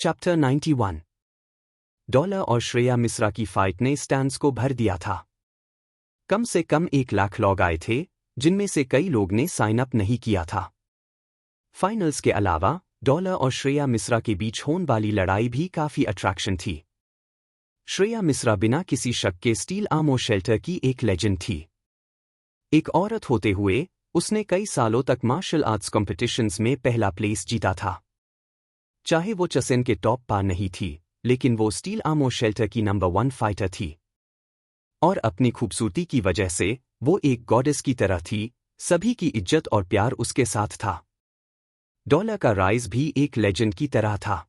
Chapter 91। Dollar और श्रेया मिश्रा की fight ने स्टैंड्स को भर दिया था। कम से कम 1 लाख लोग आए थे, जिनमें से कई लोग ने साइन अप नहीं किया था। फाइनल्स के अलावा डॉलर और श्रेया मिश्रा के बीच होने वाली लड़ाई भी काफी अट्रैक्शन थी। श्रेया मिश्रा बिना किसी शक के स्टील आर्मर शेल्टर की एक लेजेंड थी। एक औरत होते हुए उसने कई सालों तक मार्शल आर्ट्स कॉम्पिटिशन्स में पहला प्लेस जीता था। चाहे वो चसेन के टॉप पार नहीं थी, लेकिन वो स्टील आर्मर शेल्टर की नंबर 1 फाइटर थी। और अपनी खूबसूरती की वजह से वो एक गॉडेस की तरह थी, सभी की इज्जत और प्यार उसके साथ था। डॉलर का राइज भी एक लेजेंड की तरह था।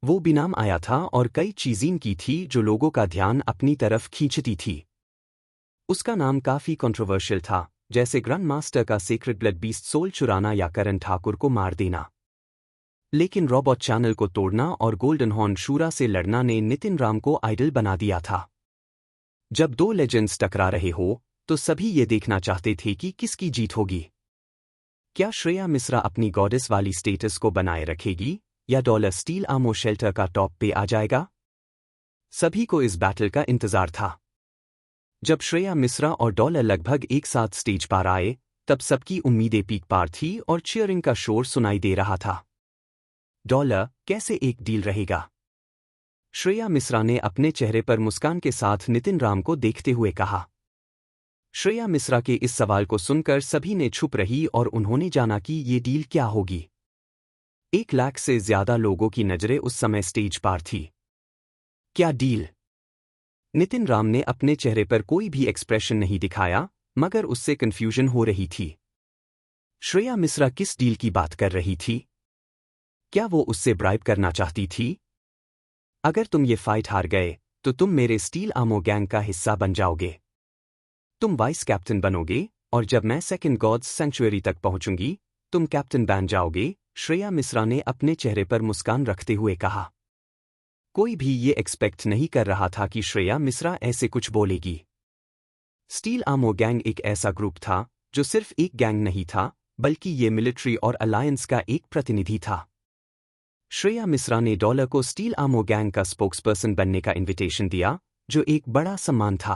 वो बेनाम आया था और कई चीज़ें की थी जो लोगों का ध्यान अपनी तरफ खींचती थी। उसका नाम काफी कंट्रोवर्शियल था, जैसे ग्रैंड मास्टर का सीक्रेट ब्लड बीस्ट सोल चुराना या करण ठाकुर को मार देना। लेकिन रॉबर्ट चैनल को तोड़ना और गोल्डन हॉर्न शूरा से लड़ना ने नितिन राम को आइडल बना दिया था। जब 2 लेजेंड्स टकरा रहे हो तो सभी ये देखना चाहते थे कि किसकी जीत होगी। क्या श्रेया मिश्रा अपनी गॉडेस वाली स्टेटस को बनाए रखेगी या डॉलर स्टील आर्मर शेल्टर का टॉप पे आ जाएगा? सभी को इस बैटल का इंतजार था। जब श्रेया मिश्रा और डॉलर लगभग एक साथ स्टेज पर आए, तब सबकी उम्मीदें पीक पार थी और चीयरिंग का शोर सुनाई दे रहा था। डॉलर, कैसे एक डील रहेगा? श्रेया मिश्रा ने अपने चेहरे पर मुस्कान के साथ नितिन राम को देखते हुए कहा। श्रेया मिश्रा के इस सवाल को सुनकर सभी ने चुप रही और उन्होंने जाना कि ये डील क्या होगी। 1 लाख से ज्यादा लोगों की नजरें उस समय स्टेज पर थी। क्या डील? नितिन राम ने अपने चेहरे पर कोई भी एक्सप्रेशन नहीं दिखाया, मगर उससे कंफ्यूजन हो रही थी। श्रेया मिश्रा किस डील की बात कर रही थी? क्या वो उससे ब्राइब करना चाहती थी? अगर तुम ये फाइट हार गए तो तुम मेरे स्टील आर्मर गैंग का हिस्सा बन जाओगे। तुम वाइस कैप्टन बनोगे और जब मैं सेकंड गॉड्स सैंक्चुअरी तक पहुंचूंगी तुम कैप्टन बन जाओगे, श्रेया मिश्रा ने अपने चेहरे पर मुस्कान रखते हुए कहा। कोई भी ये एक्सपेक्ट नहीं कर रहा था कि श्रेया मिश्रा ऐसे कुछ बोलेगी। स्टील आर्मर गैंग एक ऐसा ग्रुप था जो सिर्फ एक गैंग नहीं था, बल्कि ये मिलिट्री और अलायंस का एक प्रतिनिधि था। श्रेया मिश्रा ने डॉलर को स्टील आर्मर गैंग का स्पोक्सपर्सन बनने का इनविटेशन दिया, जो एक बड़ा सम्मान था।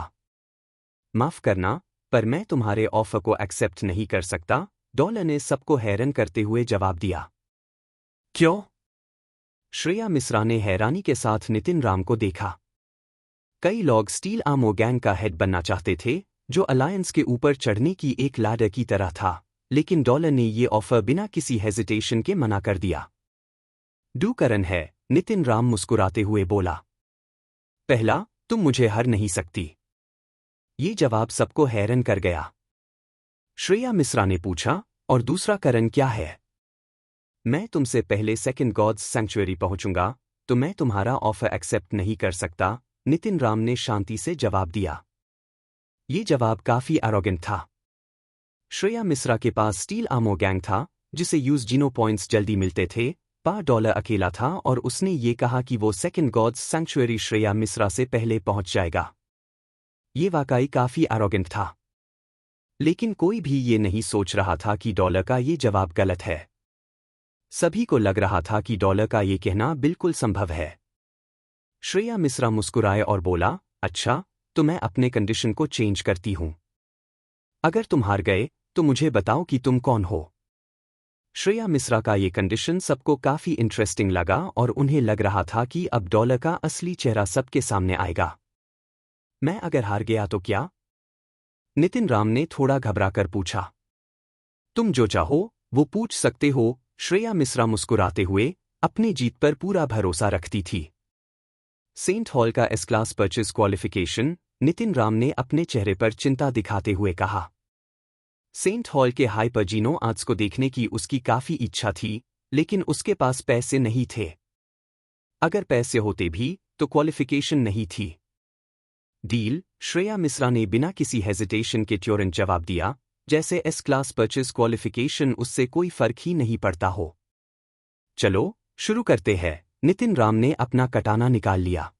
माफ करना, पर मैं तुम्हारे ऑफर को एक्सेप्ट नहीं कर सकता, डॉलर ने सबको हैरान करते हुए जवाब दिया। क्यों? श्रेया मिश्रा ने हैरानी के साथ नितिन राम को देखा। कई लोग स्टील आर्मर गैंग का हेड बनना चाहते थे, जो अलायंस के ऊपर चढ़ने की एक लैडर की तरह था, लेकिन डॉलर ने ये ऑफर बिना किसी हेजिटेशन के मना कर दिया। डू करन है, नितिन राम मुस्कुराते हुए बोला। पहला, तुम मुझे हर नहीं सकती। ये जवाब सबको हैरान कर गया। श्रेया मिश्रा ने पूछा, और दूसरा करन क्या है? मैं तुमसे पहले सेकंड गॉड्स सैंक्चुअरी पहुंचूंगा, तो मैं तुम्हारा ऑफर एक्सेप्ट नहीं कर सकता, नितिन राम ने शांति से जवाब दिया। ये जवाब काफी एरोगेंट था। श्रेया मिश्रा के पास स्टील आर्मर गैंग था, जिसे यूज जीनो पॉइंट्स जल्दी मिलते थे, पर डॉलर अकेला था और उसने ये कहा कि वो second god's sanctuary Shreya Mishra से पहले पहुंच जाएगा। ये वाकई काफी एरोगेंट था। लेकिन कोई भी ये नहीं सोच रहा था कि डॉलर का ये जवाब गलत है। सभी को लग रहा था कि डॉलर का ये कहना बिल्कुल संभव है। श्रेया मिश्रा मुस्कुराए और बोला, अच्छा, तो मैं अपने कंडीशन को चेंज करती हूं। अगर तुम हार गए तो मुझे बताओ कि तुम कौन हो। श्रेया मिश्रा का ये कंडीशन सबको काफी इंटरेस्टिंग लगा और उन्हें लग रहा था कि अब डॉलर का असली चेहरा सबके सामने आएगा। मैं अगर हार गया तो क्या? नितिन राम ने थोड़ा घबराकर पूछा। तुम जो चाहो वो पूछ सकते हो, श्रेया मिश्रा मुस्कुराते हुए अपनी जीत पर पूरा भरोसा रखती थी। सेंट हॉल का S class purchase qualification, Nitin Ram ने अपने चेहरे पर चिंता दिखाते हुए कहा। सेंट हॉल के हाइपरजीनो आर्ट्स को देखने की उसकी काफी इच्छा थी, लेकिन उसके पास पैसे नहीं थे। अगर पैसे होते भी तो क्वालिफिकेशन नहीं थी। डील, श्रेया मिश्रा ने बिना किसी हेजिटेशन के तुरंत जवाब दिया, जैसे एस क्लास परचेज क्वालिफिकेशन उससे कोई फर्क ही नहीं पड़ता हो। चलो शुरू करते हैं, नितिन राम ने अपना कटाना निकाल लिया।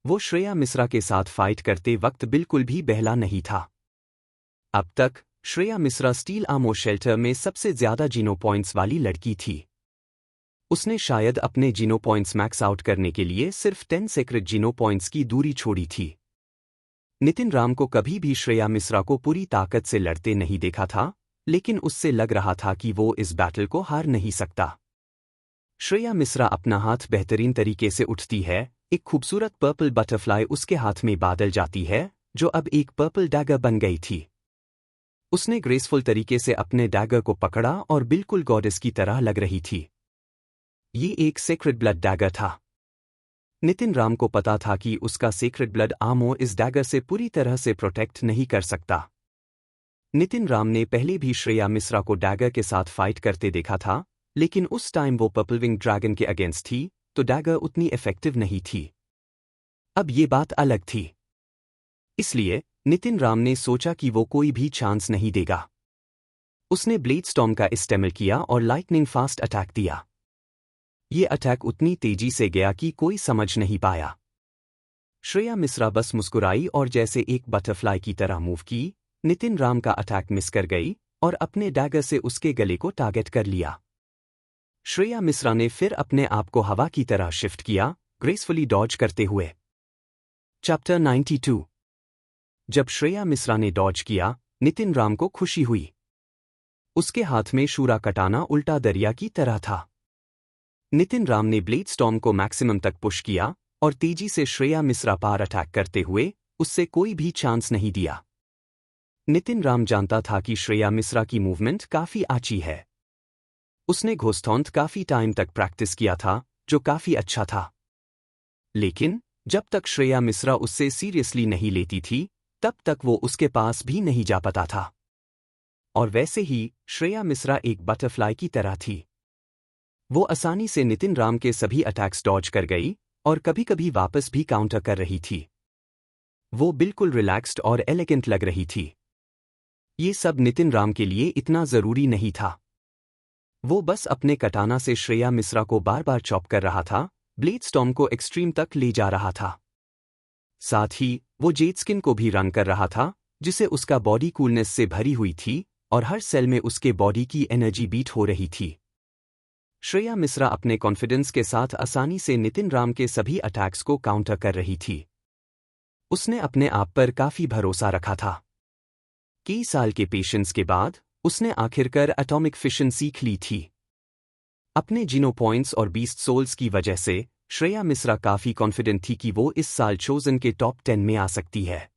वो श्रेया मिश्रा के साथ फाइट करते वक्त बिल्कुल भी बहला नहीं था। अब तक Shreya Mishra steel armour shelter में सबसे ज्यादा जीनो पॉइंट्स वाली लड़की थी। उसने शायद अपने जीनो पॉइंट्स मैक्स आउट करने के लिए सिर्फ 10 सीक्रेट जीनो पॉइंट्स की दूरी छोड़ी थी। नितिन राम को कभी भी श्रेया मिश्रा को पूरी ताकत से लड़ते नहीं देखा था, लेकिन उससे लग रहा था कि वो इस बैटल को हार नहीं सकता। श्रेया मिश्रा अपना हाथ बेहतरीन तरीके से उठती है, एक खूबसूरत पर्पल बटरफ्लाई उसके हाथ में बादल जाती है, जो अब एक पर्पल डैगर बन गई थी। उसने ग्रेसफुल तरीके से अपने डैगर को पकड़ा और बिल्कुल गॉडेस की तरह लग रही थी। ये एक सेक्रेट ब्लड डैगर था। नितिन राम को पता था कि उसका सेक्रेट ब्लड आर्मर इस डैगर से पूरी तरह से प्रोटेक्ट नहीं कर सकता। नितिन राम ने पहले भी श्रेया मिश्रा को डैगर के साथ फाइट करते देखा था, लेकिन उस टाइम वो पर्पल विंग ड्रैगन के अगेंस्ट थी, तो डैगर उतनी इफेक्टिव नहीं थी। अब ये बात अलग थी। इसलिए नितिन राम ने सोचा कि वो कोई भी चांस नहीं देगा। उसने ब्लेड स्टॉर्म का इस्तेमाल किया और लाइटनिंग फास्ट अटैक दिया। ये अटैक उतनी तेजी से गया कि कोई समझ नहीं पाया। श्रेया मिश्रा बस मुस्कुराई और जैसे एक बटरफ्लाई की तरह मूव की, नितिन राम का अटैक मिस कर गई और अपने डैगर से उसके गले को टारगेट कर लिया। श्रेया मिश्रा ने फिर अपने आप को हवा की तरह शिफ्ट किया, ग्रेसफुली डॉज करते हुए। चैप्टर 92। जब श्रेया मिश्रा ने डॉज किया, नितिन राम को खुशी हुई। उसके हाथ में शूरा कटाना उल्टा दरिया की तरह था। नितिन राम ने ब्लेड स्टॉर्म को मैक्सिमम तक पुश किया और तेजी से श्रेया मिश्रा पर अटैक करते हुए उससे कोई भी चांस नहीं दिया। नितिन राम जानता था कि श्रेया मिश्रा की मूवमेंट काफी आची है। उसने घोस्टॉन्ट काफी टाइम तक प्रैक्टिस किया था, जो काफी अच्छा था। लेकिन जब तक श्रेया मिश्रा उससे सीरियसली नहीं लेती थी, तब तक वो उसके पास भी नहीं जा पाता था। और वैसे ही श्रेया मिश्रा एक बटरफ्लाई की तरह थी। वो आसानी से नितिन राम के सभी अटैक्स डॉज कर गई और कभी कभी वापस भी काउंटर कर रही थी। वो बिल्कुल रिलैक्स्ड और एलिगेंट लग रही थी। ये सब नितिन राम के लिए इतना जरूरी नहीं था। वो बस अपने कटाना से श्रेया मिश्रा को बार बार चॉप कर रहा था, ब्लेड स्टॉर्म को एक्सट्रीम तक ले जा रहा था। साथ ही वो जेड स्किन को भी रंग कर रहा था, जिसे उसका बॉडी कूलनेस से भरी हुई थी और हर सेल में उसके बॉडी की एनर्जी बीट हो रही थी। श्रेया मिश्रा अपने कॉन्फिडेंस के साथ आसानी से नितिन राम के सभी अटैक्स को काउंटर कर रही थी। उसने अपने आप पर काफी भरोसा रखा था। कई साल के पेशेंस के बाद उसने आखिरकार एटॉमिक फिशन सीख ली थी। अपने जीनो पॉइंट्स और बीस्ट सोल्स की वजह से श्रेया मिश्रा काफी कॉन्फिडेंट थी कि वो इस साल चोजन के टॉप 10 में आ सकती है।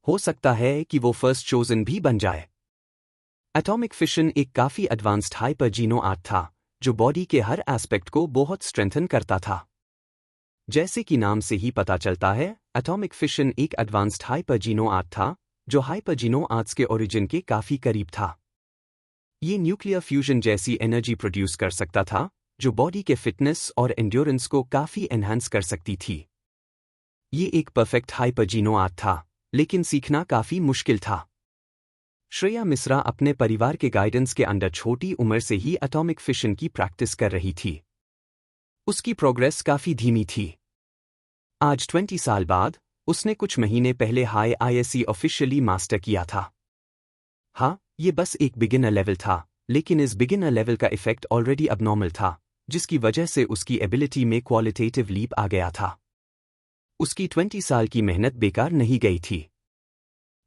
हो सकता है कि वो फर्स्ट चोजन भी बन जाए। एटॉमिक फिशन एक काफी एडवांस्ड हाइपर जीनो आर्ट था, जो बॉडी के हर एस्पेक्ट को बहुत स्ट्रेंथन करता था। जैसे कि नाम से ही पता चलता है, एटॉमिक फिशन एक एडवांस्ड हाइपर जीनो आर्ट था, जो हाइपर जीनो आर्ट्स के ओरिजिन के काफी करीब था। ये न्यूक्लियर फ्यूजन जैसी एनर्जी प्रोड्यूस कर सकता था, जो बॉडी के फिटनेस और एंड्योरेंस को काफी एनहांस कर सकती थी। ये एक परफेक्ट हाइपर जीनो आर्ट था, लेकिन सीखना काफी मुश्किल था। श्रेया मिश्रा अपने परिवार के गाइडेंस के अंडर छोटी उम्र से ही एटॉमिक फिशन की प्रैक्टिस कर रही थी। उसकी प्रोग्रेस काफी धीमी थी। आज 20 साल बाद उसने कुछ महीने पहले हाई आईएससी ऑफिशियली मास्टर किया था। हाँ, ये बस एक बिगिनर लेवल था, लेकिन इस बिगिनर लेवल का इफेक्ट ऑलरेडी अबनॉर्मल था, जिसकी वजह से उसकी एबिलिटी में क्वालिटेटिव लीप आ गया था। उसकी 20 साल की मेहनत बेकार नहीं गई थी।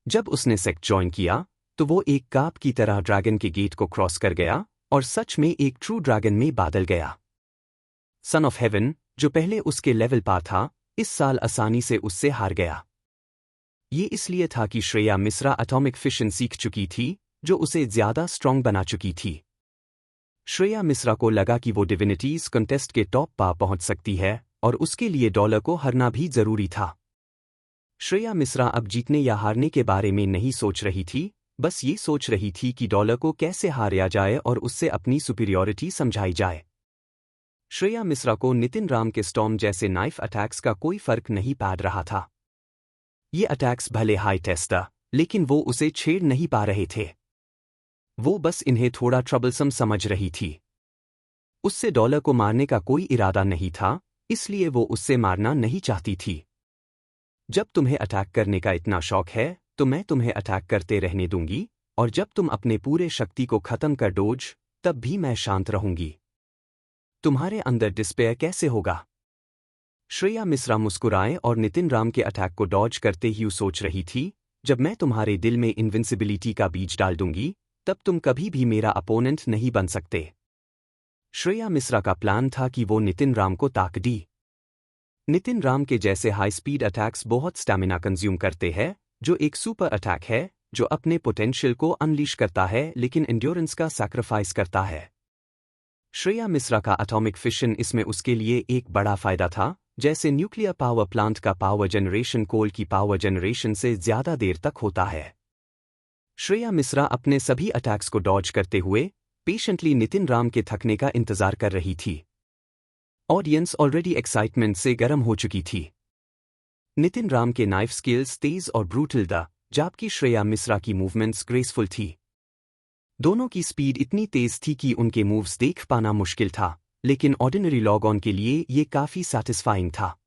जब उसने सेक्ट ज्वाइन किया, तो वो एक काप की तरह ड्रैगन के गेट को क्रॉस कर गया और सच में एक ट्रू ड्रैगन में बदल गया। सन ऑफ हेवन, जो पहले उसके लेवल पर था, इस साल आसानी से उससे हार गया। ये इसलिए था कि श्रेया मिश्रा एटॉमिक फिशन सीख चुकी थी, जो उसे ज्यादा स्ट्रॉन्ग बना चुकी थी। श्रेया मिश्रा को लगा कि वो डिविनिटीज कंटेस्ट के टॉप पर पहुंच सकती है और उसके लिए डॉलर को हरना भी जरूरी था। श्रेया मिश्रा अब जीतने या हारने के बारे में नहीं सोच रही थी, बस ये सोच रही थी कि डॉलर को कैसे हारा जाए और उससे अपनी सुपीरियॉरिटी समझाई जाए। श्रेया मिश्रा को नितिन राम के स्टॉर्म जैसे नाइफ अटैक्स का कोई फर्क नहीं पड़ रहा था। ये अटैक्स भले हाई टेस्ट था, लेकिन वो उसे छेड़ नहीं पा रहे थे। वो बस इन्हें थोड़ा ट्रबलसम समझ रही थी। उससे डॉलर को मारने का कोई इरादा नहीं था, इसलिए वो उससे मारना नहीं चाहती थी। जब तुम्हें अटैक करने का इतना शौक है, तो मैं तुम्हें अटैक करते रहने दूंगी, और जब तुम अपने पूरे शक्ति को खत्म कर दोगे, तब भी मैं शांत रहूंगी। तुम्हारे अंदर डिस्पेयर कैसे होगा? श्रेया मिश्रा मुस्कुराए और नितिन राम के अटैक को डॉज करते ही सोच रही थी, जब मैं तुम्हारे दिल में इनविंसिबिलिटी का बीज डाल दूंगी, तब तुम कभी भी मेरा अपोनेंट नहीं बन सकते। श्रेया मिश्रा का प्लान था कि वो नितिन राम को ताक दी। नितिन राम के जैसे हाई स्पीड अटैक्स बहुत स्टैमिना कंज्यूम करते हैं, जो एक सुपर अटैक है जो अपने पोटेंशियल को अनलीश करता है लेकिन एंड्योरेंस का सैक्रिफाइस करता है। श्रेया मिश्रा का एटॉमिक फिशन इसमें उसके लिए एक बड़ा फायदा था, जैसे न्यूक्लियर पावर प्लांट का पावर जनरेशन कोल की पावर जनरेशन से ज्यादा देर तक होता है। श्रेया मिश्रा अपने सभी अटैक्स को डॉज करते हुए पेशेंटली नितिन राम के थकने का इंतजार कर रही थी। ऑडियंस ऑलरेडी एक्साइटमेंट से गर्म हो चुकी थी। नितिन राम के नाइफ स्किल्स तेज और ब्रूटल द, जबकि श्रेया मिश्रा की मूवमेंट्स ग्रेसफुल थी। दोनों की स्पीड इतनी तेज थी कि उनके मूव्स देख पाना मुश्किल था, लेकिन ऑर्डिनरी लॉग ऑन के लिए ये काफी सैटिस्फाइंग था।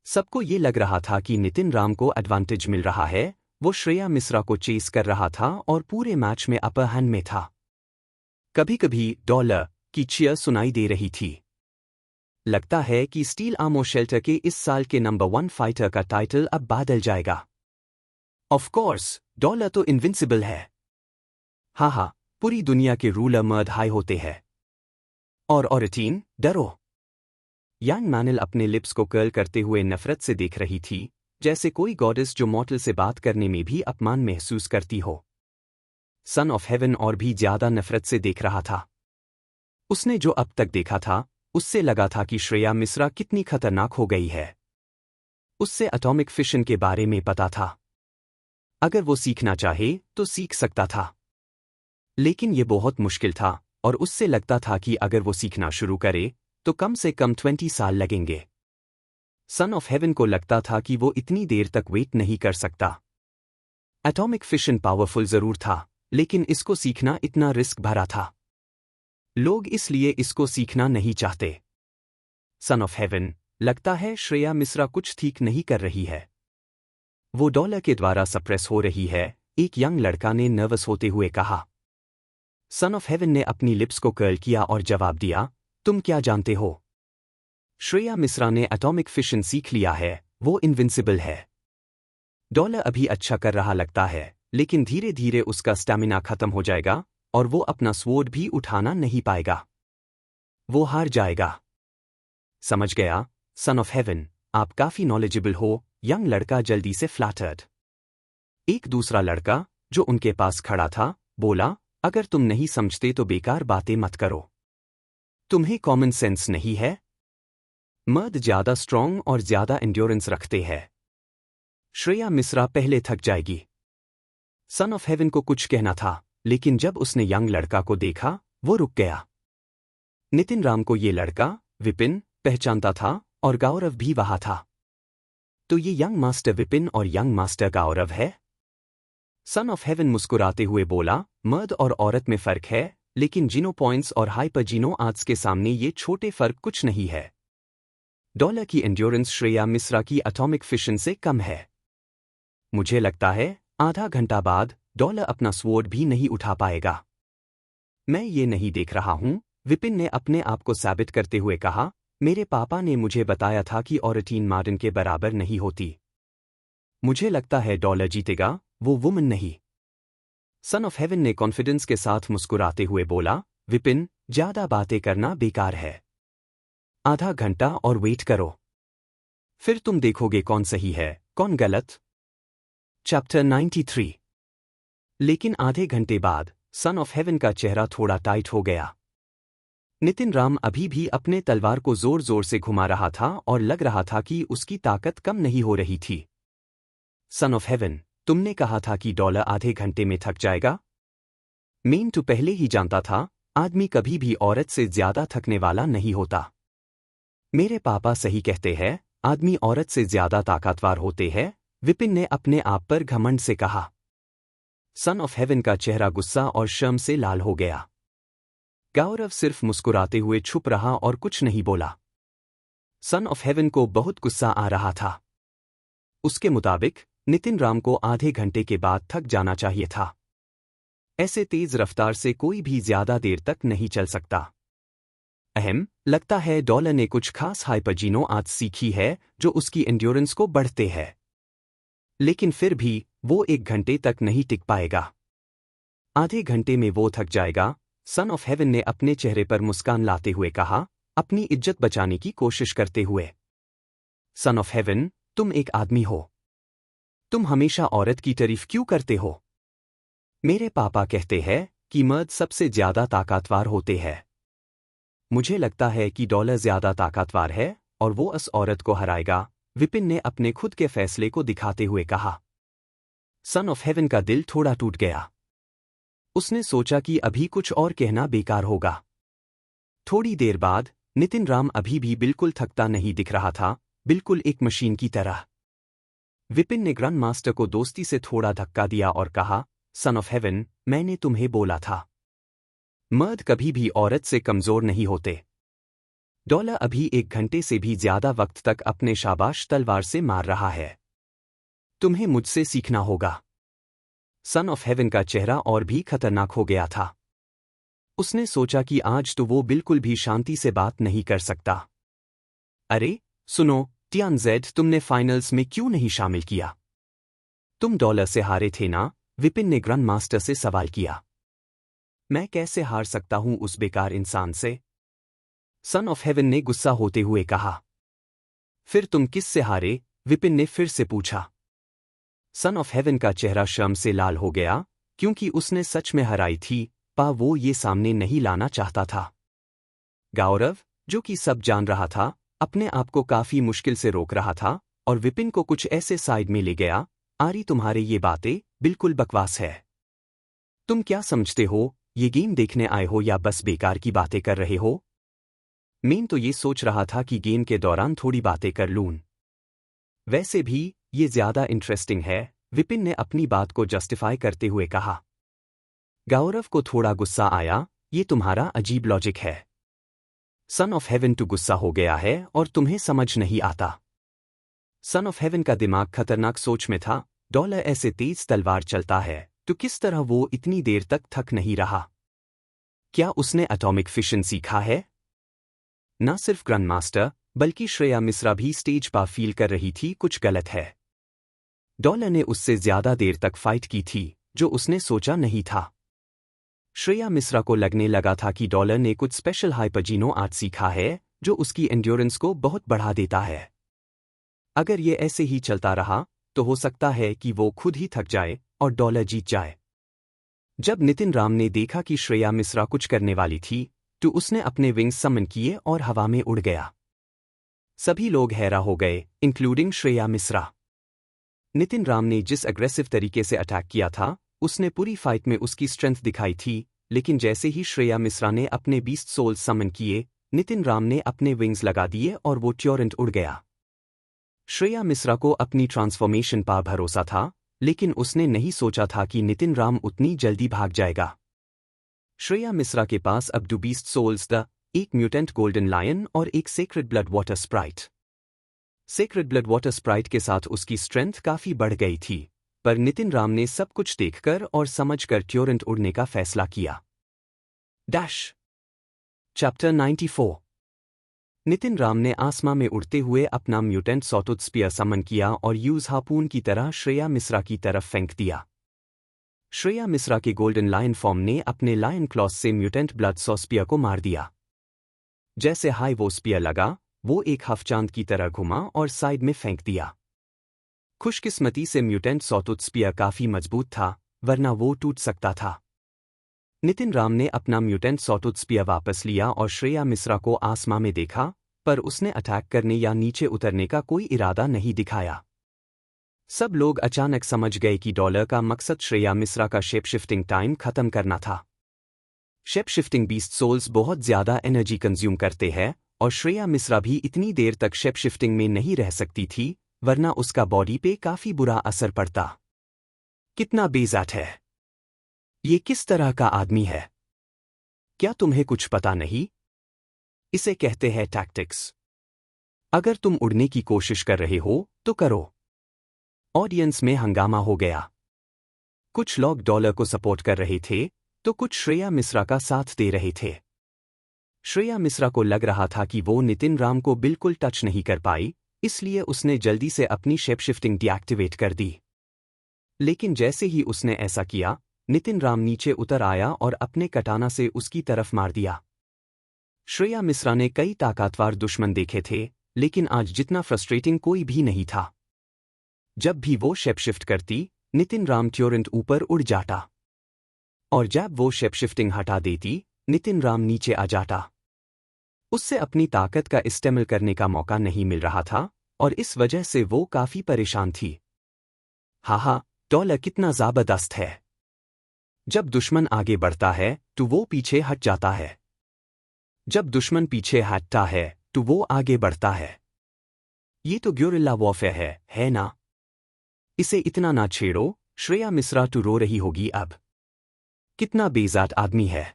सबको ये लग रहा था कि नितिन राम को एडवांटेज मिल रहा है, वो श्रेया मिश्रा को चेस कर रहा था और पूरे मैच में अपर हैंड में था। कभी कभी डॉलर की चीयर सुनाई दे रही थी। लगता है कि स्टील आर्मर शेल्टर के इस साल के नंबर 1 फाइटर का टाइटल अब बदल जाएगा। ऑफ कोर्स, डॉलर तो इनविंसिबल है। हाँ, पूरी दुनिया के रूलर मर्द हाई होते हैं। और ऑरेटीन, डरो। यांग मैनल अपने लिप्स को कर्ल करते हुए नफरत से देख रही थी, जैसे कोई गॉडेस जो मॉर्टल से बात करने में भी अपमान महसूस करती हो। सन ऑफ हेवन और भी ज्यादा नफरत से देख रहा था। उसने जो अब तक देखा था, उससे लगा था कि श्रेया मिश्रा कितनी खतरनाक हो गई है। उससे एटॉमिक फिशन के बारे में पता था। अगर वो सीखना चाहे तो सीख सकता था, लेकिन ये बहुत मुश्किल था और उससे लगता था कि अगर वो सीखना शुरू करे तो कम से कम 20 साल लगेंगे। सन ऑफ हेवन को लगता था कि वो इतनी देर तक वेट नहीं कर सकता। एटॉमिक फिशन पावरफुल जरूर था, लेकिन इसको सीखना इतना रिस्क भरा था। लोग इसलिए इसको सीखना नहीं चाहते। सन ऑफ हेवन, लगता है श्रेया मिश्रा कुछ ठीक नहीं कर रही है। वो डॉलर के द्वारा सप्रेस हो रही है, एक यंग लड़का ने नर्वस होते हुए कहा। सन ऑफ हेवन ने अपनी लिप्स को कर्ल किया और जवाब दिया, तुम क्या जानते हो? श्रेया मिश्रा ने एटॉमिक फिशन सीख लिया है, वो इनविंसिबल है। डॉलर अभी अच्छा कर रहा लगता है, लेकिन धीरे धीरे उसका स्टैमिना खत्म हो जाएगा और वो अपना स्वॉर्ड भी उठाना नहीं पाएगा। वो हार जाएगा। समझ गया, सन ऑफ हेवन, आप काफी नॉलेजेबल हो, यंग लड़का जल्दी से फ्लैटर्ड। एक दूसरा लड़का, जो उनके पास खड़ा था, बोला, अगर तुम नहीं समझते तो बेकार बातें मत करो। तुम्हें कॉमन सेंस नहीं है? मर्द ज्यादा स्ट्रॉन्ग और ज्यादा एंड्योरेंस रखते हैं। श्रेया मिश्रा पहले थक जाएगी। सन ऑफ हेवन को कुछ कहना था, लेकिन जब उसने यंग लड़का को देखा, वो रुक गया। नितिन राम को ये लड़का, विपिन, पहचानता था और गौरव भी वहां था। तो ये यंग मास्टर विपिन और यंग मास्टर गौरव है? सन ऑफ हेवन मुस्कुराते हुए बोला, मर्द और औरत में फर्क है, लेकिन जीनो पॉइंट्स और हाइपर जीनो आर्ट्स के सामने ये छोटे फर्क कुछ नहीं है। डॉलर की एंड्योरेंस श्रेया मिश्रा की एटॉमिक फिशन से कम है। मुझे लगता है आधा घंटा बाद डॉलर अपना स्वॉर्ड भी नहीं उठा पाएगा। मैं ये नहीं देख रहा हूं, विपिन ने अपने आप को साबित करते हुए कहा, मेरे पापा ने मुझे बताया था कि ऑरेटीन मार्डन के बराबर नहीं होती। मुझे लगता है डॉलर जीतेगा, वो वुमन नहीं। सन ऑफ हेवन ने कॉन्फिडेंस के साथ मुस्कुराते हुए बोला, विपिन, ज्यादा बातें करना बेकार है। आधा घंटा और वेट करो, फिर तुम देखोगे कौन सही है, कौन गलत। चैप्टर 93। लेकिन आधे घंटे बाद सन ऑफ हेवन का चेहरा थोड़ा टाइट हो गया। नितिन राम अभी भी अपने तलवार को जोर जोर से घुमा रहा था और लग रहा था कि उसकी ताकत कम नहीं हो रही थी। सन ऑफ हेवन, तुमने कहा था कि डॉलर आधे घंटे में थक जाएगा। मेन तो पहले ही जानता था, आदमी कभी भी औरत से ज्यादा थकने वाला नहीं होता। मेरे पापा सही कहते हैं, आदमी औरत से ज्यादा ताकतवर होते हैं, विपिन ने अपने आप पर घमंड से कहा। सन ऑफ हेवन का चेहरा गुस्सा और शर्म से लाल हो गया। गौरव सिर्फ मुस्कुराते हुए छुप रहा और कुछ नहीं बोला। सन ऑफ हेवन को बहुत गुस्सा आ रहा था। उसके मुताबिक नितिन राम को आधे घंटे के बाद थक जाना चाहिए था। ऐसे तेज रफ्तार से कोई भी ज्यादा देर तक नहीं चल सकता। लगता है डॉलर ने कुछ खास हाइपरजीनो आदत सीखी है जो उसकी एंड्योरेंस को बढ़ते है। लेकिन फिर भी वो 1 घंटे तक नहीं टिक पाएगा। आधे घंटे में वो थक जाएगा। सन ऑफ हेवन ने अपने चेहरे पर मुस्कान लाते हुए कहा, अपनी इज्जत बचाने की कोशिश करते हुए। सन ऑफ हेवन, तुम एक आदमी हो। तुम हमेशा औरत की तारीफ क्यों करते हो? मेरे पापा कहते हैं कि मर्द सबसे ज्यादा ताकतवर होते हैं। मुझे लगता है कि डॉलर ज्यादा ताकतवर है और वो उस औरत को हराएगा, विपिन ने अपने खुद के फैसले को दिखाते हुए कहा। सन ऑफ हेवन का दिल थोड़ा टूट गया। उसने सोचा कि अभी कुछ और कहना बेकार होगा। थोड़ी देर बाद नितिन राम अभी भी बिल्कुल थकता नहीं दिख रहा था, बिल्कुल एक मशीन की तरह। विपिन ने ग्रैंड मास्टर को दोस्ती से थोड़ा धक्का दिया और कहा, सन ऑफ हेवन, मैंने तुम्हें बोला था, मर्द कभी भी औरत से कमजोर नहीं होते। डॉलर अभी 1 घंटे से भी ज्यादा वक्त तक अपने शाबाश तलवार से मार रहा है। तुम्हें मुझसे सीखना होगा। सन ऑफ हेवन का चेहरा और भी खतरनाक हो गया था। उसने सोचा कि आज तो वो बिल्कुल भी शांति से बात नहीं कर सकता। अरे सुनो टियानजेड, तुमने फाइनल्स में क्यों नहीं शामिल किया? तुम डॉलर से हारे थे ना? विपिन ने ग्रैंड मास्टर से सवाल किया। मैं कैसे हार सकता हूं उस बेकार इंसान से? सन ऑफ हेवन ने गुस्सा होते हुए कहा। फिर तुम किस से हारे? विपिन ने फिर से पूछा। सन ऑफ हेवन का चेहरा शर्म से लाल हो गया, क्योंकि उसने सच में हराई थी, पर वो ये सामने नहीं लाना चाहता था। गौरव, जो कि सब जान रहा था, अपने आप को काफी मुश्किल से रोक रहा था और विपिन को कुछ ऐसे साइड में ले गया। आरी, तुम्हारे ये बातें बिल्कुल बकवास है। तुम क्या समझते हो, ये गेम देखने आए हो या बस बेकार की बातें कर रहे हो? मैं तो ये सोच रहा था कि गेम के दौरान थोड़ी बातें कर लूं। वैसे भी ये ज्यादा इंटरेस्टिंग है, विपिन ने अपनी बात को जस्टिफाई करते हुए कहा। गौरव को थोड़ा गुस्सा आया, ये तुम्हारा अजीब लॉजिक है। सन ऑफ हेवन तो गुस्सा हो गया है और तुम्हें समझ नहीं आता। सन ऑफ हेवन का दिमाग खतरनाक सोच में था। डॉलर ऐसे तेज तलवार चलता है तो किस तरह वो इतनी देर तक थक नहीं रहा? क्या उसने एटॉमिक फिशन सीखा है? न सिर्फ ग्रैंड मास्टर बल्कि श्रेया मिश्रा भी स्टेज पर फील कर रही थी कुछ गलत है। डॉलर ने उससे ज्यादा देर तक फाइट की थी, जो उसने सोचा नहीं था। श्रेया मिश्रा को लगने लगा था कि डॉलर ने कुछ स्पेशल हाइपरजीनो आर्ट सीखा है जो उसकी एंड्योरेंस को बहुत बढ़ा देता है। अगर ये ऐसे ही चलता रहा तो हो सकता है कि वो खुद ही थक जाए और डॉलर जीत जाए। जब नितिन राम ने देखा कि श्रेया मिश्रा कुछ करने वाली थी तो उसने अपने विंग्स समन किए और हवा में उड़ गया। सभी लोग हैरान हो गए, इंक्लूडिंग श्रेया मिश्रा। नितिन राम ने जिस अग्रेसिव तरीके से अटैक किया था, उसने पूरी फाइट में उसकी स्ट्रेंथ दिखाई थी, लेकिन जैसे ही श्रेया मिश्रा ने अपने बीस्ट सोल्स समन किए, नितिन राम ने अपने विंग्स लगा दिए और वो ट्योरेंट उड़ गया। श्रेया मिश्रा को अपनी ट्रांसफॉर्मेशन पर भरोसा था, लेकिन उसने नहीं सोचा था कि नितिन राम उतनी जल्दी भाग जाएगा। श्रेया मिश्रा के पास अब 2 बीस्ट सोल्स द, एक म्यूटेंट गोल्डन लायन और एक sacred blood water Sprite. Sacred blood water Sprite के साथ उसकी स्ट्रेंथ काफी बढ़ गई थी, पर नितिन राम ने सब कुछ देखकर और समझकर ट्योरेंट उड़ने का फैसला किया। Dash chapter 94। नितिन राम ने आसमां में उड़ते हुए अपना म्यूटेंट सॉटूथ स्पीयर समन किया और यूज हापून की तरह श्रेया मिश्रा की तरफ फेंक दिया। श्रेया मिश्रा के गोल्डन लायन फॉर्म ने अपने लायन क्लॉस से म्यूटेंट ब्लड सॉ स्पीयर को मार दिया। जैसे हाई वो स्पीयर लगा, वो एक हफचांद की तरह घुमा और साइड में फेंक दिया। खुशकिस्मती से म्यूटेंट सॉटूथ स्पीयर काफी मजबूत था, वरना वो टूट सकता था। नितिन राम ने अपना म्यूटेंट सॉटूथ स्पीयर वापस लिया और श्रेया मिश्रा को आसमां में देखा, पर उसने अटैक करने या नीचे उतरने का कोई इरादा नहीं दिखाया। सब लोग अचानक समझ गए कि डॉलर का मकसद श्रेया मिश्रा का शेप शिफ्टिंग टाइम खत्म करना था। शेप शिफ्टिंग बीस्ट सोल्स बहुत ज्यादा एनर्जी कंज्यूम करते हैं और श्रेया मिश्रा भी इतनी देर तक शेप शिफ्टिंग में नहीं रह सकती थी, वरना उसका बॉडी पे काफी बुरा असर पड़ता। कितना बेइज्जत है! ये किस तरह का आदमी है? क्या तुम्हें कुछ पता नहीं? इसे कहते हैं टैक्टिक्स। अगर तुम उड़ने की कोशिश कर रहे हो तो करो। ऑडियंस में हंगामा हो गया। कुछ लोग डॉलर को सपोर्ट कर रहे थे तो कुछ श्रेया मिश्रा का साथ दे रहे थे। श्रेया मिश्रा को लग रहा था कि वो नितिन राम को बिल्कुल टच नहीं कर पाई, इसलिए उसने जल्दी से अपनी शेप शिफ्टिंग डीएक्टिवेट कर दी। लेकिन जैसे ही उसने ऐसा किया, नितिन राम नीचे उतर आया और अपने कटाना से उसकी तरफ मार दिया। श्रेया मिश्रा ने कई ताकतवर दुश्मन देखे थे, लेकिन आज जितना फ्रस्ट्रेटिंग कोई भी नहीं था। जब भी वो शेप शिफ्ट करती, नितिन राम तुरंत ऊपर उड़ जाता, और जब वो शेप शिफ्टिंग हटा देती, नितिन राम नीचे आ जाता। उससे अपनी ताकत का इस्तेमाल करने का मौका नहीं मिल रहा था, और इस वजह से वो काफी परेशान थी। हाहा, डॉलर कितना जबरदस्त है। जब दुश्मन आगे बढ़ता है तो वो पीछे हट जाता है। जब दुश्मन पीछे हटता है तो वो आगे बढ़ता है। ये तो गुरिल्ला वॉरफेयर है ना? इसे इतना ना छेड़ो। श्रेया मिश्रा तो रो रही होगी अब। कितना बेइज्जत आदमी है।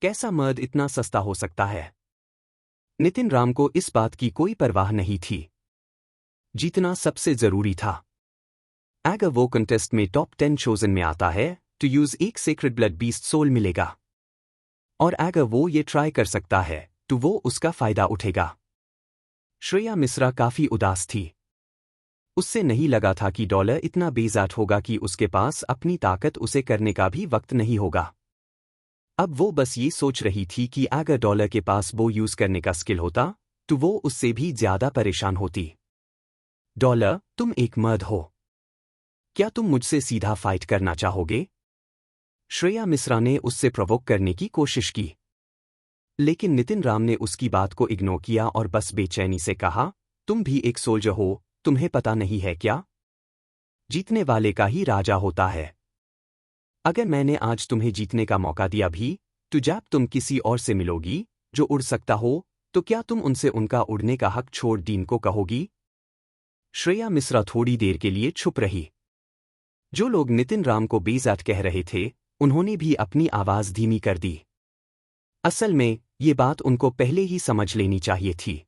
कैसा मर्द इतना सस्ता हो सकता है? नितिन राम को इस बात की कोई परवाह नहीं थी। जीतना सबसे जरूरी था। अगर वो कंटेस्ट में टॉप 10 चोजन में आता है तो यूज एक सेक्रेड ब्लड बीस्ट सोल मिलेगा, और अगर वो ये ट्राई कर सकता है तो वो उसका फायदा उठेगा। श्रेया मिश्रा काफी उदास थी। उससे नहीं लगा था कि डॉलर इतना बेइज्जत होगा कि उसके पास अपनी ताकत उसे करने का भी वक्त नहीं होगा। अब वो बस ये सोच रही थी कि अगर डॉलर के पास वो यूज करने का स्किल होता तो वो उससे भी ज्यादा परेशान होती। डॉलर, तुम एक मर्द हो। क्या तुम मुझसे सीधा फाइट करना चाहोगे? श्रेया मिश्रा ने उससे प्रोवोक करने की कोशिश की, लेकिन नितिन राम ने उसकी बात को इग्नोर किया और बस बेचैनी से कहा, तुम भी एक सोल्जर हो, तुम्हें पता नहीं है क्या? जीतने वाले का ही राजा होता है। अगर मैंने आज तुम्हें जीतने का मौका दिया भी, तो जब तुम किसी और से मिलोगी जो उड़ सकता हो, तो क्या तुम उनसे उनका उड़ने का हक छोड़ डीन को कहोगी? श्रेया मिश्रा थोड़ी देर के लिए चुप रही। जो लोग नितिन राम को बेइज्जत कह रहे थे, उन्होंने भी अपनी आवाज धीमी कर दी। असल में, ये बात उनको पहले ही समझ लेनी चाहिए थी।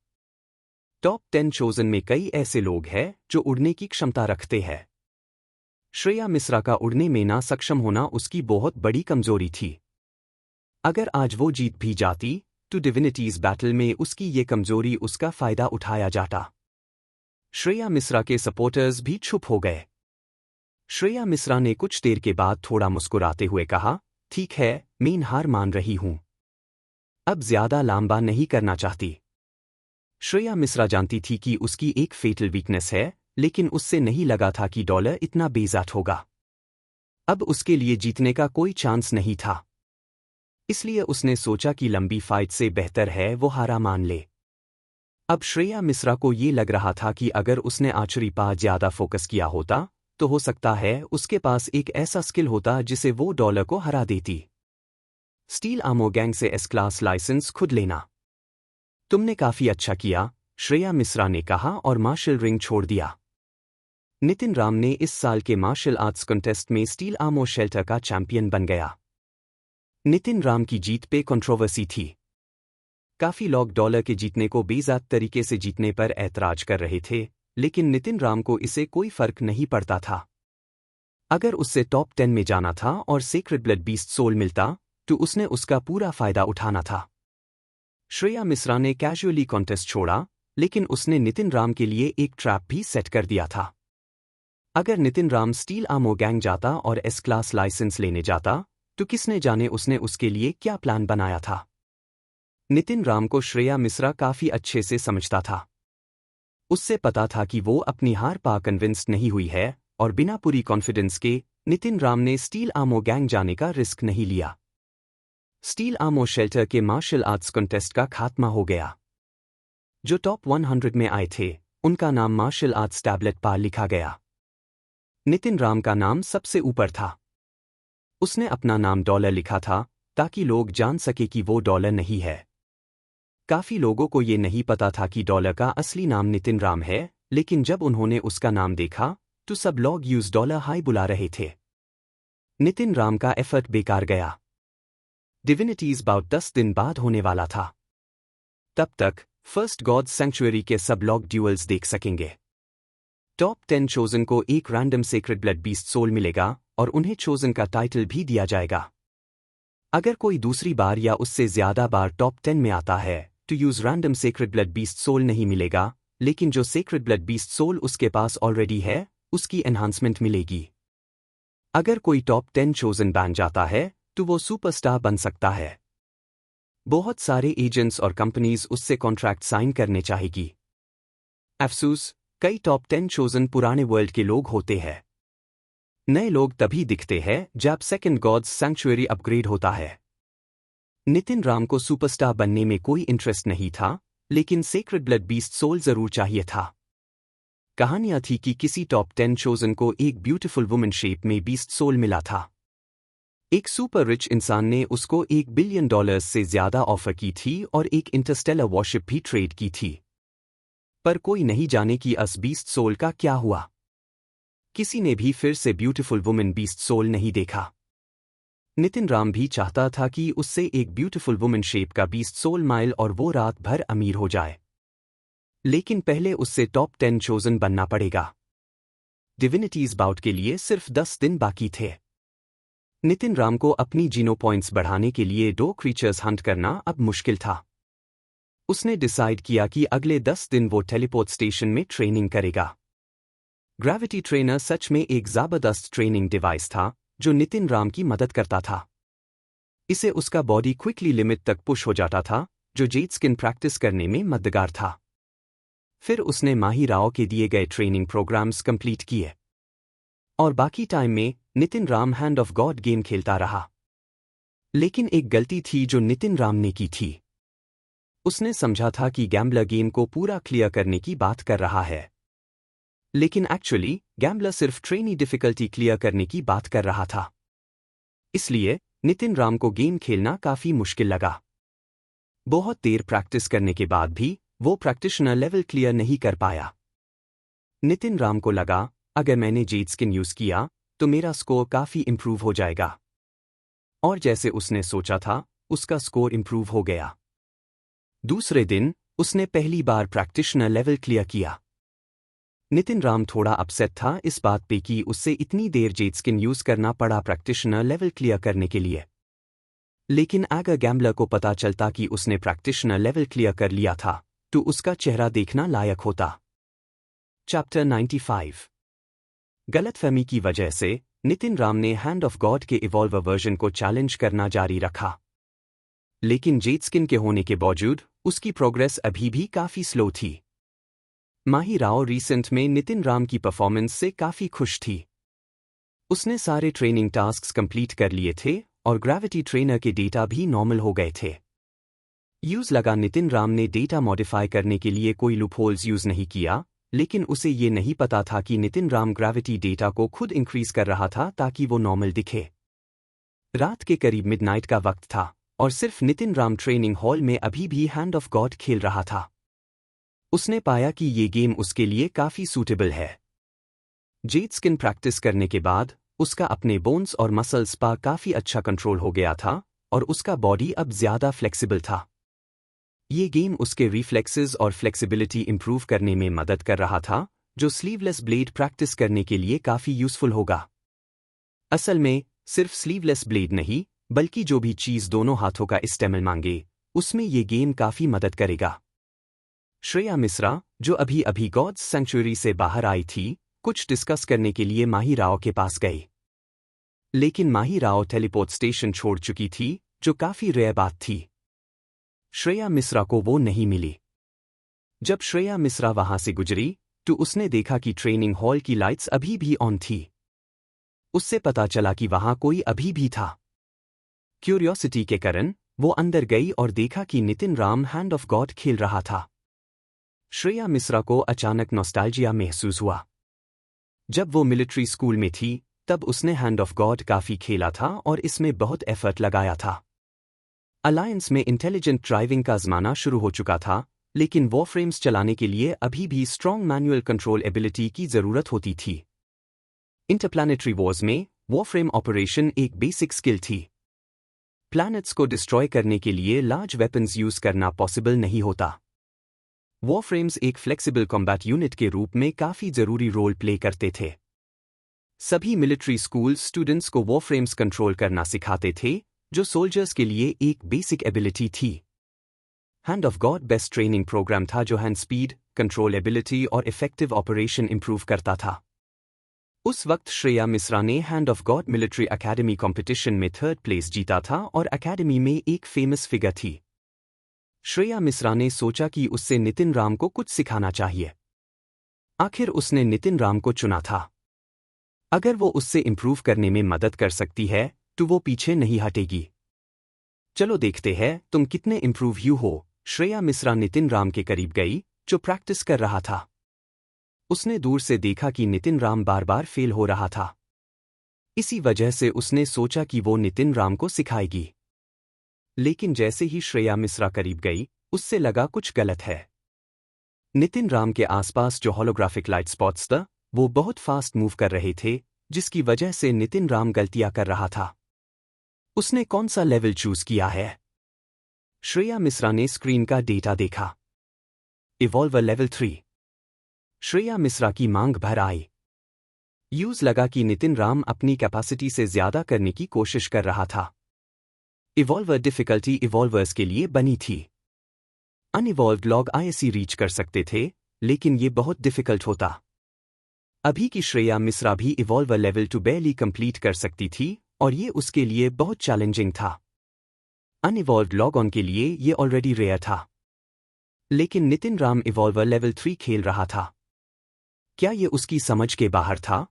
टॉप 10 चोजन में कई ऐसे लोग हैं जो उड़ने की क्षमता रखते हैं। श्रेया मिश्रा का उड़ने में ना सक्षम होना उसकी बहुत बड़ी कमजोरी थी। अगर आज वो जीत भी जाती, तो डिविनिटीज बैटल में उसकी ये कमजोरी उसका फायदा उठाया जाता। श्रेया मिश्रा के सपोर्टर्स भी चुप हो गए। श्रेया मिश्रा ने कुछ देर के बाद थोड़ा मुस्कुराते हुए कहा, ठीक है, मैं हार मान रही हूं। अब ज्यादा लंबा नहीं करना चाहती। श्रेया मिश्रा जानती थी कि उसकी एक फेटल वीकनेस है, लेकिन उससे नहीं लगा था कि डॉलर इतना बेइज्जत होगा। अब उसके लिए जीतने का कोई चांस नहीं था। इसलिए उसने सोचा कि लंबी फाइट से बेहतर है वो हारा मान ले। अब श्रेया मिश्रा को ये लग रहा था कि अगर उसने आर्चरी पर ज्यादा फोकस किया होता, तो हो सकता है उसके पास एक ऐसा स्किल होता जिसे वो डॉलर को हरा देती। स्टील आर्मर गैंग से एस क्लास लाइसेंस खुद लेना। तुमने काफी अच्छा किया, श्रेया मिश्रा ने कहा और मार्शल रिंग छोड़ दिया। नितिन राम ने इस साल के मार्शल आर्ट्स कॉन्टेस्ट में स्टील आर्मर शेल्टर का चैंपियन बन गया। नितिन राम की जीत पे कंट्रोवर्सी थी। काफी लोग डॉलर के जीतने को बेइज्जत तरीके से जीतने पर ऐतराज कर रहे थे, लेकिन नितिन राम को इससे कोई फर्क नहीं पड़ता था। अगर उससे टॉप 10 में जाना था और सेक्रेड ब्लड बीस्ट सोल मिलता, तो उसने उसका पूरा फायदा उठाना था। श्रेया मिश्रा ने कैजुअली कॉन्टेस्ट छोड़ा, लेकिन उसने नितिन राम के लिए एक ट्रैप भी सेट कर दिया था। अगर Nitin Ram steel armour gang जाता और एस क्लास लाइसेंस लेने जाता, तो किसने जाने उसने उसके लिए क्या प्लान बनाया था। नितिन राम को श्रेया मिश्रा काफी अच्छे से समझता था। उससे पता था कि वो अपनी हार पा कन्विंस्ड नहीं हुई है, और बिना पूरी कॉन्फिडेंस के नितिन राम ने स्टील आर्मर गैंग जाने का रिस्क नहीं लिया। स्टील आर्मर शेल्टर के मार्शल आर्ट्स कॉन्टेस्ट का खात्मा हो गया। जो टॉप 100 में आए थे, उनका नाम मार्शल आर्ट्स टैबलेट पर लिखा गया। नितिन राम का नाम सबसे ऊपर था। उसने अपना नाम डॉलर लिखा था, ताकि लोग जान सके कि वो डॉलर नहीं है। काफी लोगों को ये नहीं पता था कि डॉलर का असली नाम नितिन राम है, लेकिन जब उन्होंने उसका नाम देखा, तो सब लोग यूज डॉलर हाई बुला रहे थे। नितिन राम का एफर्ट बेकार गया। डिविनिटीज बाउट 10 दिन बाद होने वाला था। तब तक फर्स्ट गॉड सैंक्चुअरी के सब लोग ड्यूअल्स देख सकेंगे। टॉप 10 चोजन को एक random sacred blood beast soul मिलेगा और उन्हें चोजन का टाइटल भी दिया जाएगा। अगर कोई दूसरी बार या उससे ज्यादा बार टॉप 10 में आता है तो यूज random sacred blood beast soul नहीं मिलेगा, लेकिन जो सेक्रेड ब्लड बीस्ट सोल उसके पास ऑलरेडी है उसकी एनहांसमेंट मिलेगी। अगर कोई टॉप 10 चोजन बन जाता है तो वो सुपरस्टार बन सकता है। बहुत सारे एजेंट्स और कंपनीज उससे कॉन्ट्रैक्ट साइन करने चाहेगी। अफसोस, कई टॉप 10 चोजन पुराने वर्ल्ड के लोग होते हैं। नए लोग तभी दिखते हैं जब सेकंड गॉड्स सैंक्चुअरी अपग्रेड होता है। नितिन राम को सुपरस्टार बनने में कोई इंटरेस्ट नहीं था, लेकिन सेक्रेड ब्लड बीस्ट सोल जरूर चाहिए था। कहानियां थी कि किसी टॉप 10 चोजन को एक ब्यूटीफुल वुमन शेप में बीस्ट सोल मिला था। एक सुपर रिच इंसान ने उसको $1 बिलियन से ज्यादा ऑफर की थी और एक इंटरस्टेलर वॉरशिप भी ट्रेड की थी। पर कोई नहीं जाने कि अस बीस्ट सोल का क्या हुआ। किसी ने भी फिर से ब्यूटीफुल वुमन बीस्ट सोल नहीं देखा। नितिन राम भी चाहता था कि उससे एक ब्यूटीफुल वुमन शेप का बीस्ट सोल माइल और वो रात भर अमीर हो जाए। लेकिन पहले उससे टॉप 10 चोजन बनना पड़ेगा। डिविनिटीज बाउट के लिए सिर्फ 10 दिन बाकी थे। नितिन राम को अपनी जीनो पॉइंट्स बढ़ाने के लिए 2 क्रीचर्स हंट करना अब मुश्किल था। उसने डिसाइड किया कि अगले 10 दिन वो टेलीपोर्ट स्टेशन में ट्रेनिंग करेगा। ग्रेविटी ट्रेनर सच में एक जबरदस्त ट्रेनिंग डिवाइस था जो नितिन राम की मदद करता था। इसे उसका बॉडी क्विकली लिमिट तक पुश हो जाता था, जो जेट स्किन प्रैक्टिस करने में मददगार था। फिर उसने माही राव के दिए गए ट्रेनिंग प्रोग्राम्स कंप्लीट किए और बाकी टाइम में Nitin Ram hand of God game खेलता रहा। लेकिन एक गलती थी जो नितिन राम ने की थी। उसने समझा था कि गैम्बलर गेम को पूरा क्लियर करने की बात कर रहा है, लेकिन एक्चुअली गैम्बलर सिर्फ ट्रेनी डिफिकल्टी क्लियर करने की बात कर रहा था। इसलिए नितिन राम को गेम खेलना काफी मुश्किल लगा। बहुत देर प्रैक्टिस करने के बाद भी वो प्रैक्टिशनर लेवल क्लियर नहीं कर पाया। नितिन राम को लगा, अगर मैंने जेट स्किन यूज किया तो मेरा स्कोर काफी इंप्रूव हो जाएगा। और जैसे उसने सोचा था, उसका स्कोर इंप्रूव हो गया। दूसरे दिन उसने पहली बार प्रैक्टिशनर लेवल क्लियर किया। नितिन राम थोड़ा अपसेट था इस बात पे कि उससे इतनी देर जेट स्किन यूज करना पड़ा प्रैक्टिशनर लेवल क्लियर करने के लिए। लेकिन अगर गैम्बलर को पता चलता कि उसने प्रैक्टिशनर लेवल क्लियर कर लिया था तो उसका चेहरा देखना लायक होता। चैप्टर 95। गलतफहमी की वजह से नितिन राम ने हैंड ऑफ गॉड के इवॉल्वर वर्जन को चैलेंज करना जारी रखा। लेकिन जेट स्किन के होने के बावजूद उसकी प्रोग्रेस अभी भी काफी स्लो थी। माही राव रिसेंट में नितिन राम की परफॉर्मेंस से काफी खुश थी। उसने सारे ट्रेनिंग टास्क्स कंप्लीट कर लिए थे और ग्रेविटी ट्रेनर के डेटा भी नॉर्मल हो गए थे। यूज लगा नितिन राम ने डेटा मॉडिफाई करने के लिए कोई लूपहोल्स यूज नहीं किया, लेकिन उसे ये नहीं पता था कि नितिन राम ग्रेविटी डेटा को खुद इंक्रीज कर रहा था ताकि वो नॉर्मल दिखे। रात के करीब मिडनाइट का वक्त था और सिर्फ नितिन राम ट्रेनिंग हॉल में अभी भी हैंड ऑफ गॉड खेल रहा था। उसने पाया कि ये गेम उसके लिए काफी सूटेबल है। जेट स्किन प्रैक्टिस करने के बाद उसका अपने बोन्स और मसल्स पर काफी अच्छा कंट्रोल हो गया था और उसका बॉडी अब ज्यादा फ्लेक्सिबल था। ये गेम उसके रिफ्लेक्सेस और फ्लेक्सिबिलिटी इंप्रूव करने में मदद कर रहा था, जो स्लीवलेस ब्लेड प्रैक्टिस करने के लिए काफी यूजफुल होगा। असल में सिर्फ स्लीवलेस ब्लेड नहीं, बल्कि जो भी चीज दोनों हाथों का इस्तेमाल मांगे, उसमें ये गेम काफी मदद करेगा। श्रेया मिश्रा, जो अभी अभी गॉड्स सैंक्चुअरी से बाहर आई थी, कुछ डिस्कस करने के लिए माही राव के पास गई। लेकिन माही राव टेलीपोर्ट स्टेशन छोड़ चुकी थी, जो काफी रेयर बात थी। श्रेया मिश्रा को वो नहीं मिली। जब श्रेया मिश्रा वहां से गुजरी तो उसने देखा कि ट्रेनिंग हॉल की लाइट्स अभी भी ऑन थी। उससे पता चला कि वहां कोई अभी भी था। क्यूरियोसिटी के कारण वो अंदर गई और देखा कि Nitin Ram hand of God खेल रहा था। श्रेया मिश्रा को अचानक नॉस्टैल्जिया महसूस हुआ। जब वो मिलिट्री स्कूल में थी तब उसने हैंड ऑफ गॉड काफी खेला था और इसमें बहुत एफर्ट लगाया था। अलायंस में इंटेलिजेंट ड्राइविंग का ज़माना शुरू हो चुका था, लेकिन वॉरफ्रेम्स चलाने के लिए अभी भी स्ट्रॉन्ग मैनुअल कंट्रोल एबिलिटी की ज़रूरत होती थी। इंटरप्लैनेटरी वॉर्स में वॉरफ्रेम ऑपरेशन एक बेसिक स्किल थी। प्लैनेट्स को डिस्ट्रॉय करने के लिए लार्ज वेपन्स यूज करना पॉसिबल नहीं होता। वॉरफ्रेम्स एक फ्लेक्सिबल कॉम्बैट यूनिट के रूप में काफी जरूरी रोल प्ले करते थे। सभी मिलिट्री स्कूल स्टूडेंट्स को वॉरफ्रेम्स कंट्रोल करना सिखाते थे, जो सोल्जर्स के लिए एक बेसिक एबिलिटी थी। Hand of god best training programme था जो हैंड स्पीड, कंट्रोल एबिलिटी और इफेक्टिव ऑपरेशन इंप्रूव करता था। उस वक्त श्रेया मिश्रा ने hand of god military academy competition में 3rd प्लेस जीता था और एकेडमी में एक फेमस फिगर थी। श्रेया मिश्रा ने सोचा कि उससे नितिन राम को कुछ सिखाना चाहिए। आखिर उसने नितिन राम को चुना था। अगर वो उससे इंप्रूव करने में मदद कर सकती है तो वो पीछे नहीं हटेगी। चलो देखते हैं तुम कितने इंप्रूव यू हो। श्रेया मिश्रा नितिन राम के करीब गई जो प्रैक्टिस कर रहा था। उसने दूर से देखा कि नितिन राम बार बार फेल हो रहा था। इसी वजह से उसने सोचा कि वो नितिन राम को सिखाएगी। लेकिन जैसे ही श्रेया मिश्रा करीब गई उससे लगा कुछ गलत है। नितिन राम के आसपास जो होलोग्राफिक लाइट स्पॉट्स थे वो बहुत फास्ट मूव कर रहे थे, जिसकी वजह से नितिन राम गलतियां कर रहा था। उसने कौन सा लेवल चूज किया है? श्रेया मिश्रा ने स्क्रीन का डेटा देखा। इवॉल्वर लेवल 3। श्रेया मिश्रा की मांग भर आई। यूज लगा कि नितिन राम अपनी कैपेसिटी से ज्यादा करने की कोशिश कर रहा था। इवॉल्वर डिफिकल्टी इवॉल्वर्स के लिए बनी थी। अनइवॉल्व्ड लॉग आईएससी रीच कर सकते थे, लेकिन ये बहुत डिफिकल्ट होता। अभी की श्रेया मिश्रा भी इवॉल्वर लेवल 2 बेली कंप्लीट कर सकती थी और ये उसके लिए बहुत चैलेंजिंग था। अनइवॉल्व्ड लॉग ऑन के लिए ये ऑलरेडी रेयर था। लेकिन नितिन राम इवॉल्वर लेवल 3 खेल रहा था। क्या ये उसकी समझ के बाहर था?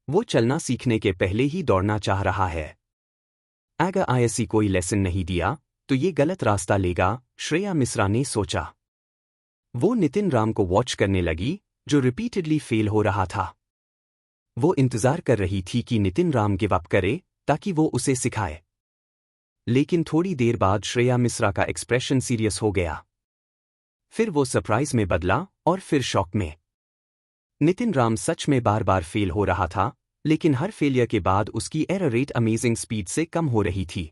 वो चलना सीखने के पहले ही दौड़ना चाह रहा है। अगर आईएससी कोई लेसन नहीं दिया तो ये गलत रास्ता लेगा, श्रेया मिश्रा ने सोचा। वो नितिन राम को वॉच करने लगी जो रिपीटेडली फेल हो रहा था। वो इंतजार कर रही थी कि नितिन राम गिव अप करे ताकि वो उसे सिखाए। लेकिन थोड़ी देर बाद श्रेया मिश्रा का एक्सप्रेशन सीरियस हो गया। फिर वो सरप्राइज में बदला और फिर शॉक में। नितिन राम सच में बार बार फेल हो रहा था, लेकिन हर फेलियर के बाद उसकी एरर रेट अमेजिंग स्पीड से कम हो रही थी।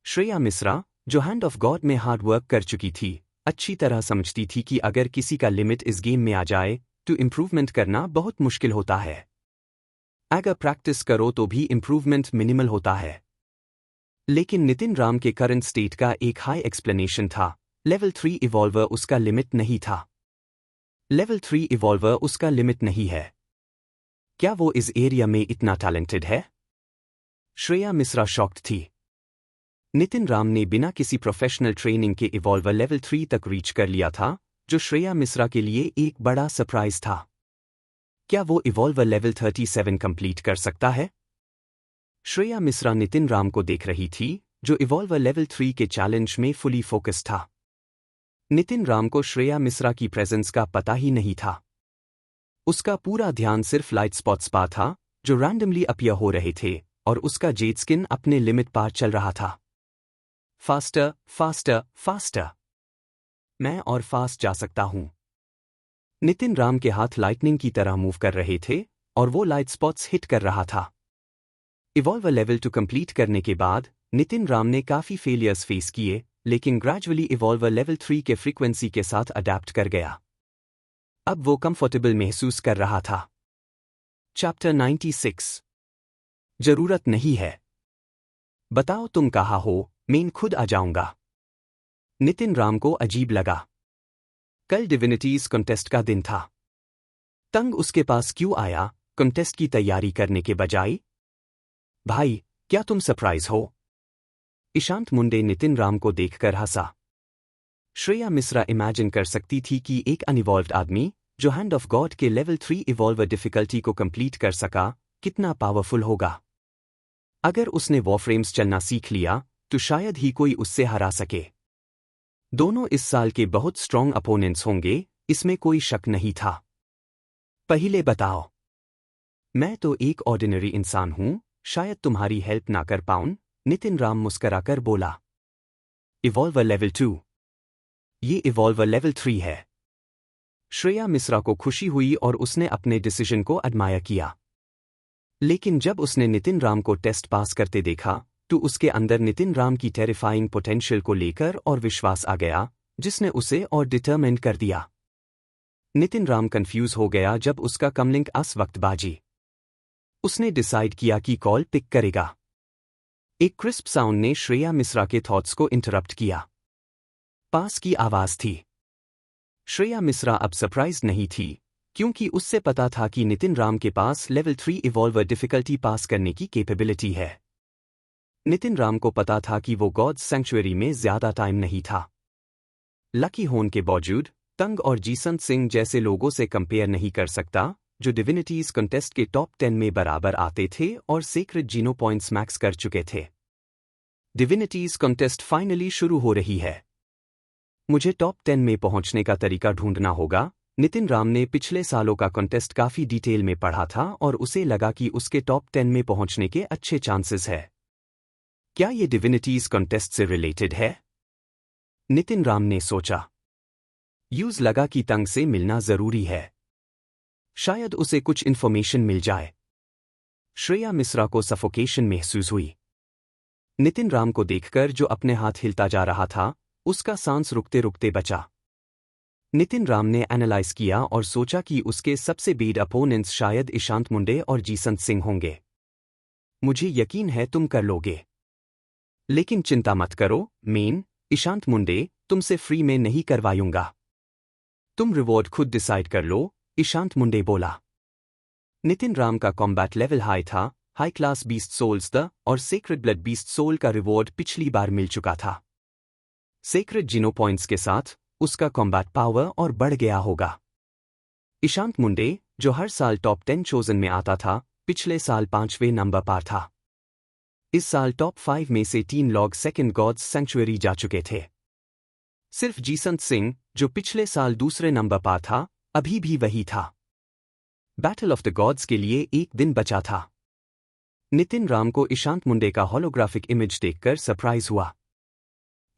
श्रेया मिश्रा, जो हैंड ऑफ गॉड में हार्ड वर्क कर चुकी थी, अच्छी तरह समझती थी कि अगर किसी का लिमिट इस गेम में आ जाए तो इम्प्रूवमेंट करना बहुत मुश्किल होता है। अगर प्रैक्टिस करो तो भी इम्प्रूवमेंट मिनिमल होता है। लेकिन नितिन राम के करंट स्टेट का एक हाई एक्सप्लेनेशन था। लेवल 3 इवॉल्वर उसका लिमिट नहीं था। लेवल 3 इवॉल्वर उसका लिमिट नहीं है। क्या वो इस एरिया में इतना टैलेंटेड है? श्रेया मिश्रा शॉक्ड थी। नितिन राम ने बिना किसी प्रोफेशनल ट्रेनिंग के इवॉल्वर लेवल 3 तक रीच कर लिया था, जो श्रेया मिश्रा के लिए एक बड़ा सरप्राइज था। क्या वो इवॉल्वर लेवल 37 कंप्लीट कर सकता है? श्रेया मिश्रा नितिन राम को देख रही थी, जो इवॉल्वर लेवल 3 के चैलेंज में फुली फोकस था। नितिन राम को श्रेया मिश्रा की प्रेजेंस का पता ही नहीं था। उसका पूरा ध्यान सिर्फ लाइट स्पॉट्स पर था जो रैंडमली अपीयर हो रहे थे और उसका जेड स्किन अपने लिमिट पार चल रहा था। Faster, faster, faster. मैं और फास्ट जा सकता हूं। नितिन राम के हाथ लाइटनिंग की तरह मूव कर रहे थे और वो लाइट स्पॉट्स हिट कर रहा था। इवॉल्वर लेवल 2 कंप्लीट करने के बाद नितिन राम ने काफी फेलियर्स फेस किए, लेकिन ग्रेजुअली इवॉल्वर लेवल 3 के फ्रीक्वेंसी के साथ अडैप्ट कर गया। अब वो कंफर्टेबल महसूस कर रहा था। चैप्टर 96। जरूरत नहीं है। बताओ तुम कहाँ हो, मैं खुद आ जाऊंगा। नितिन राम को अजीब लगा। कल डिविनिटीज कॉन्टेस्ट का दिन था। तंग उसके पास क्यों आया, कॉन्टेस्ट की तैयारी करने के बजाय? भाई, क्या तुम सरप्राइज हो? ईशांत मुंडे नितिन राम को देखकर हंसा। श्रेया मिश्रा इमेजिन कर सकती थी कि एक अनइवॉल्व्ड आदमी जो हैंड ऑफ गॉड के लेवल 3 इवॉल्वर डिफिकल्टी को कंप्लीट कर सका, कितना पावरफुल होगा। अगर उसने वॉरफ्रेम्स चलना सीख लिया तो शायद ही कोई उससे हरा सके। दोनों इस साल के बहुत स्ट्रॉन्ग अपोनेंट्स होंगे, इसमें कोई शक नहीं था। पहले बताओ। मैं तो एक ऑर्डिनरी इंसान हूं, शायद तुम्हारी हेल्प ना कर पाऊं, नितिन राम मुस्कराकर बोला। इवॉल्वर लेवल 2। ये इवॉल्वर लेवल 3 है। श्रेया मिश्रा को खुशी हुई और उसने अपने डिसीजन को एडमायर किया। लेकिन जब उसने नितिन राम को टेस्ट पास करते देखा तो उसके अंदर नितिन राम की टेरिफाइंग पोटेंशियल को लेकर और विश्वास आ गया, जिसने उसे और डिटरमिन्ड कर दिया। नितिन राम कंफ्यूज हो गया जब उसका कमलिंक अस वक्त बाजी। उसने डिसाइड किया कि कॉल पिक करेगा। एक क्रिस्प साउंड ने श्रेया मिश्रा के थॉट्स को इंटरप्ट किया। पास की आवाज थी। श्रेया मिश्रा अब सरप्राइज्ड नहीं थी, क्योंकि उससे पता था कि नितिन राम के पास लेवल 3 इवॉल्वर डिफिकल्टी पास करने की कैपेबिलिटी है। नितिन राम को पता था कि वो गॉड्स सैंक्चुअरी में ज्यादा टाइम नहीं था। लकी होने के बावजूद तंग और जीसंत सिंह जैसे लोगों से कंपेयर नहीं कर सकता, जो डिविनिटीज कंटेस्ट के टॉप 10 में बराबर आते थे और सीक्रेट जीनो पॉइंट्स मैक्स कर चुके थे। डिविनिटीज कंटेस्ट फाइनली शुरू हो रही है। मुझे टॉप 10 में पहुंचने का तरीका ढूंढना होगा। नितिन राम ने पिछले सालों का कंटेस्ट काफी डिटेल में पढ़ा था और उसे लगा कि उसके टॉप 10 में पहुंचने के अच्छे चांसेस है। क्या ये डिविनिटीज कंटेस्ट से रिलेटेड है? नितिन राम ने सोचा। यूज लगा कि तंग से मिलना जरूरी है, शायद उसे कुछ इन्फॉर्मेशन मिल जाए। श्रेया मिश्रा को सफोकेशन महसूस हुई। नितिन राम को देखकर जो अपने हाथ हिलता जा रहा था, उसका सांस रुकते रुकते बचा। नितिन राम ने एनालाइज किया और सोचा कि उसके सबसे बेड अपोनेंट्स शायद ईशांत मुंडे और जीसंत सिंह होंगे। मुझे यकीन है तुम कर लोगे। लेकिन चिंता मत करो मेन, ईशांत मुंडे, तुमसे फ्री में नहीं करवाऊंगा। तुम रिवॉर्ड खुद डिसाइड कर लो, ईशांत मुंडे बोला। नितिन राम का कॉम्बैट लेवल हाई था, high class beast souls the और सेक्रेड ब्लड बीस्ट सोल का रिवॉर्ड पिछली बार मिल चुका था। सेक्रेड जीनो पॉइंट्स के साथ उसका कॉम्बैट पावर और बढ़ गया होगा। ईशांत मुंडे, जो हर साल टॉप 10 चोजन में आता था, पिछले साल 5वें नंबर पर था। इस साल टॉप 5 में से 3 लोग सेकंड गॉड्स सैंक्चुअरी जा चुके थे। सिर्फ जीसंत सिंह, जो पिछले साल दूसरे नंबर पर था, अभी भी वही था। बैटल ऑफ द गॉड्स के लिए एक दिन बचा था। नितिन राम को ईशांत मुंडे का होलोग्राफिक इमेज देखकर सरप्राइज हुआ।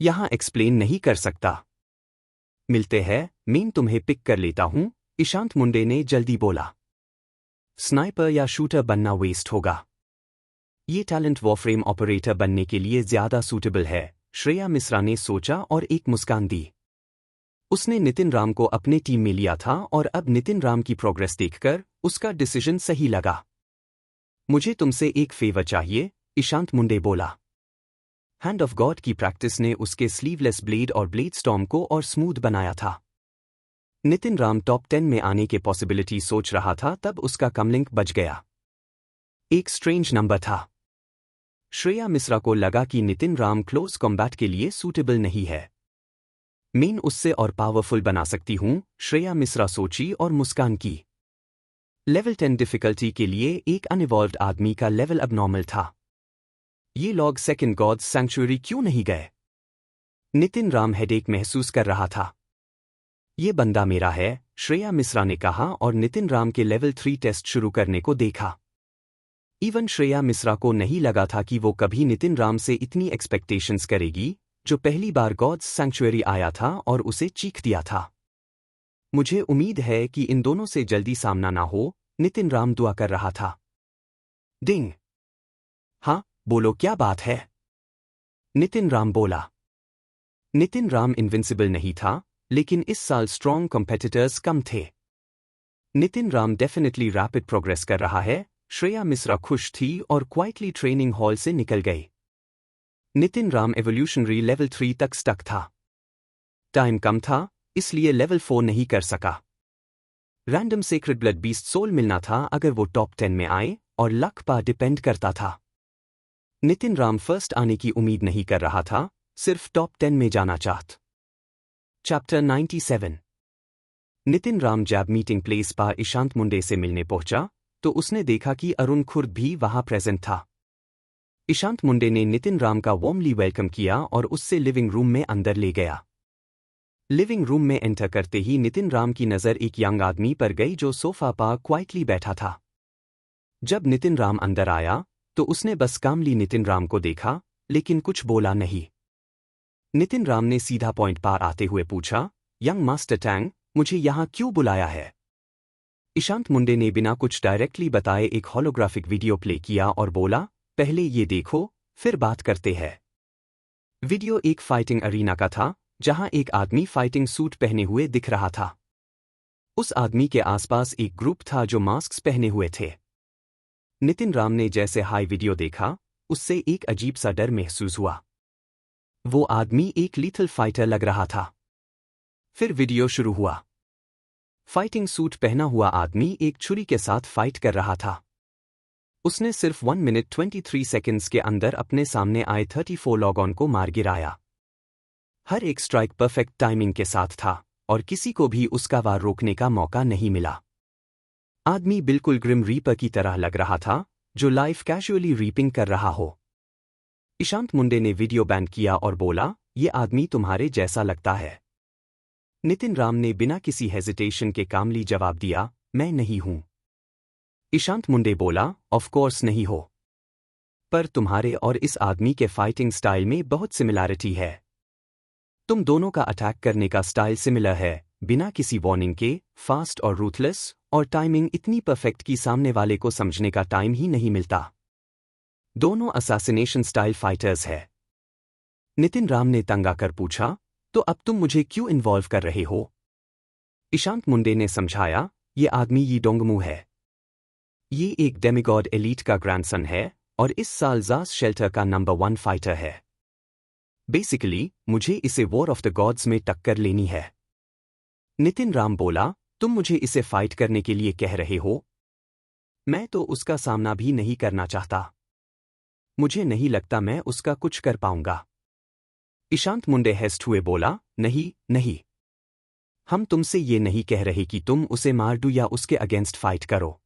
यहां एक्सप्लेन नहीं कर सकता। मिलते हैं, मैं तुम्हें पिक कर लेता हूं, ईशांत मुंडे ने जल्दी बोला। स्नाइपर या शूटर बनना वेस्ट होगा। ये टैलेंट वॉरफ्रेम ऑपरेटर बनने के लिए ज्यादा सूटेबल है, श्रेया मिश्रा ने सोचा और एक मुस्कान दी। उसने नितिन राम को अपने टीम में लिया था और अब नितिन राम की प्रोग्रेस देखकर उसका डिसीजन सही लगा। मुझे तुमसे एक फेवर चाहिए, ईशांत मुंडे बोला। हैंड ऑफ गॉड की प्रैक्टिस ने उसके स्लीवलेस ब्लेड और ब्लेड स्टॉर्म को और स्मूथ बनाया था। नितिन राम टॉप 10 में आने के पॉसिबिलिटी सोच रहा था तब उसका कमलिंक बज गया। एक स्ट्रेंज नंबर था। श्रेया मिश्रा को लगा कि नितिन राम क्लोज कॉम्बैट के लिए सूटेबल नहीं है। मैं उससे और पावरफुल बना सकती हूं, श्रेया मिश्रा सोची और मुस्कान की। लेवल 10 डिफिकल्टी के लिए एक अनइवॉल्व्ड आदमी का लेवल अब नॉर्मल था। ये लोग सेकंड गॉड्स सैंक्चुअरी क्यों नहीं गए? नितिन राम हेडेक महसूस कर रहा था। ये बंदा मेरा है, श्रेया मिश्रा ने कहा और नितिन राम के लेवल 3 टेस्ट शुरू करने को देखा। इवन श्रेया मिश्रा को नहीं लगा था कि वो कभी नितिन राम से इतनी एक्सपेक्टेशंस करेगी, जो पहली बार गॉड्स सैंक्चुअरी आया था और उसे चीख दिया था। मुझे उम्मीद है कि इन दोनों से जल्दी सामना ना हो, नितिन राम दुआ कर रहा था। डिंग। हाँ, बोलो क्या बात है? नितिन राम बोला। नितिन राम इनविंसिबल नहीं था, लेकिन इस साल स्ट्रॉन्ग कॉम्पिटिटर्स कम थे। Nitin Ram definitely rapid progress कर रहा है, श्रेया मिश्रा खुश थी और क्वाइटली ट्रेनिंग हॉल से निकल गई। नितिन राम एवोल्यूशनरी लेवल 3 तक स्टक था। टाइम कम था, इसलिए लेवल 4 नहीं कर सका। Random sacred blood beast soul मिलना था अगर वो टॉप 10 में आए, और लक पर डिपेंड करता था। नितिन राम फर्स्ट आने की उम्मीद नहीं कर रहा था, सिर्फ टॉप 10 में जाना चाहता। चैप्टर 97। नितिन राम जब मीटिंग प्लेस पर ईशांत मुंडे से मिलने पहुंचा, तो उसने देखा कि अरुण खुर्द भी वहां प्रेजेंट था। ईशांत मुंडे ने नितिन राम का वार्मली वेलकम किया और उससे लिविंग रूम में अंदर ले गया। लिविंग रूम में एंटर करते ही नितिन राम की नज़र एक यंग आदमी पर गई जो सोफा पर क्वाइटली बैठा था। जब नितिन राम अंदर आया, तो उसने बस कामली नितिन राम को देखा, लेकिन कुछ बोला नहीं। नितिन राम ने सीधा पॉइंट पर आते हुए पूछा, यंग मास्टर टैंग, मुझे यहाँ क्यों बुलाया है? ईशांत मुंडे ने बिना कुछ डायरेक्टली बताए एक होलोग्राफिक वीडियो प्ले किया और बोला, पहले ये देखो, फिर बात करते हैं। वीडियो एक फाइटिंग अरीना का था, जहां एक आदमी फाइटिंग सूट पहने हुए दिख रहा था। उस आदमी के आसपास एक ग्रुप था जो मास्क्स पहने हुए थे। नितिन राम ने जैसे हाई वीडियो देखा, उससे एक अजीब सा डर महसूस हुआ। वो आदमी एक लीथल फाइटर लग रहा था। फिर वीडियो शुरू हुआ। फाइटिंग सूट पहना हुआ आदमी एक छुरी के साथ फाइट कर रहा था। उसने सिर्फ 1 मिनट 23 सेकंड्स के अंदर अपने सामने आए 34 लॉग-ऑन को मार गिराया। हर एक स्ट्राइक परफेक्ट टाइमिंग के साथ था और किसी को भी उसका वार रोकने का मौका नहीं मिला। आदमी बिल्कुल ग्रिम रीपर की तरह लग रहा था, जो लाइफ कैजुअली रीपिंग कर रहा हो। ईशांत मुंडे ने वीडियो बैन किया और बोला, ये आदमी तुम्हारे जैसा लगता है। नितिन राम ने बिना किसी हेजिटेशन के कामली जवाब दिया, मैं नहीं हूं। ईशांत मुंडे बोला, ऑफ कोर्स नहीं हो। पर तुम्हारे और इस आदमी के फाइटिंग स्टाइल में बहुत सिमिलैरिटी है। तुम दोनों का अटैक करने का स्टाइल सिमिलर है, बिना किसी वार्निंग के, फास्ट और रूथलेस, और टाइमिंग इतनी परफेक्ट कि सामने वाले को समझने का टाइम ही नहीं मिलता। दोनों असैसिनेशन स्टाइल फाइटर्स है। नितिन राम ने तंग आकर पूछा, तो अब तुम मुझे क्यों इन्वॉल्व कर रहे हो? ईशांत मुंडे ने समझाया, ये आदमी यी डोंगमू है। ये एक डेमिगॉड एलीट का ग्रैंडसन है और इस साल जास शेल्टर का नंबर 1 फाइटर है। बेसिकली, मुझे इसे वॉर ऑफ द गॉड्स में टक्कर लेनी है। नितिन राम बोला, तुम मुझे इसे फाइट करने के लिए कह रहे हो? मैं तो उसका सामना भी नहीं करना चाहता। मुझे नहीं लगता मैं उसका कुछ कर पाऊंगा। ईशांत मुंडे हेस्ट हुए बोला, नहीं, नहीं। हम तुमसे ये नहीं कह रहे कि तुम उसे मार दो या उसके अगेंस्ट फाइट करो।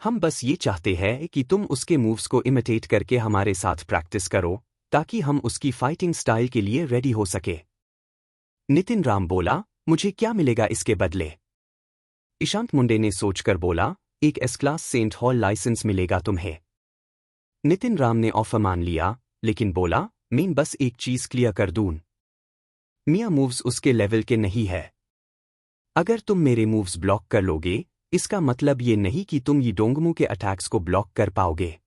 हम बस ये चाहते हैं कि तुम उसके मूव्स को इमिटेट करके हमारे साथ प्रैक्टिस करो, ताकि हम उसकी फाइटिंग स्टाइल के लिए रेडी हो सके। नितिन राम बोला, मुझे क्या मिलेगा इसके बदले? ईशांत मुंडे ने सोचकर बोला, एक S class saint hall licence मिलेगा तुम्हें। नितिन राम ने ऑफर मान लिया, लेकिन बोला, मैं बस एक चीज क्लियर कर दूं। मियां मूव्स उसके लेवल के नहीं है। अगर तुम मेरे मूव्स ब्लॉक कर लोगे, इसका मतलब ये नहीं कि तुम ये डोंगमू के अटैक्स को ब्लॉक कर पाओगे।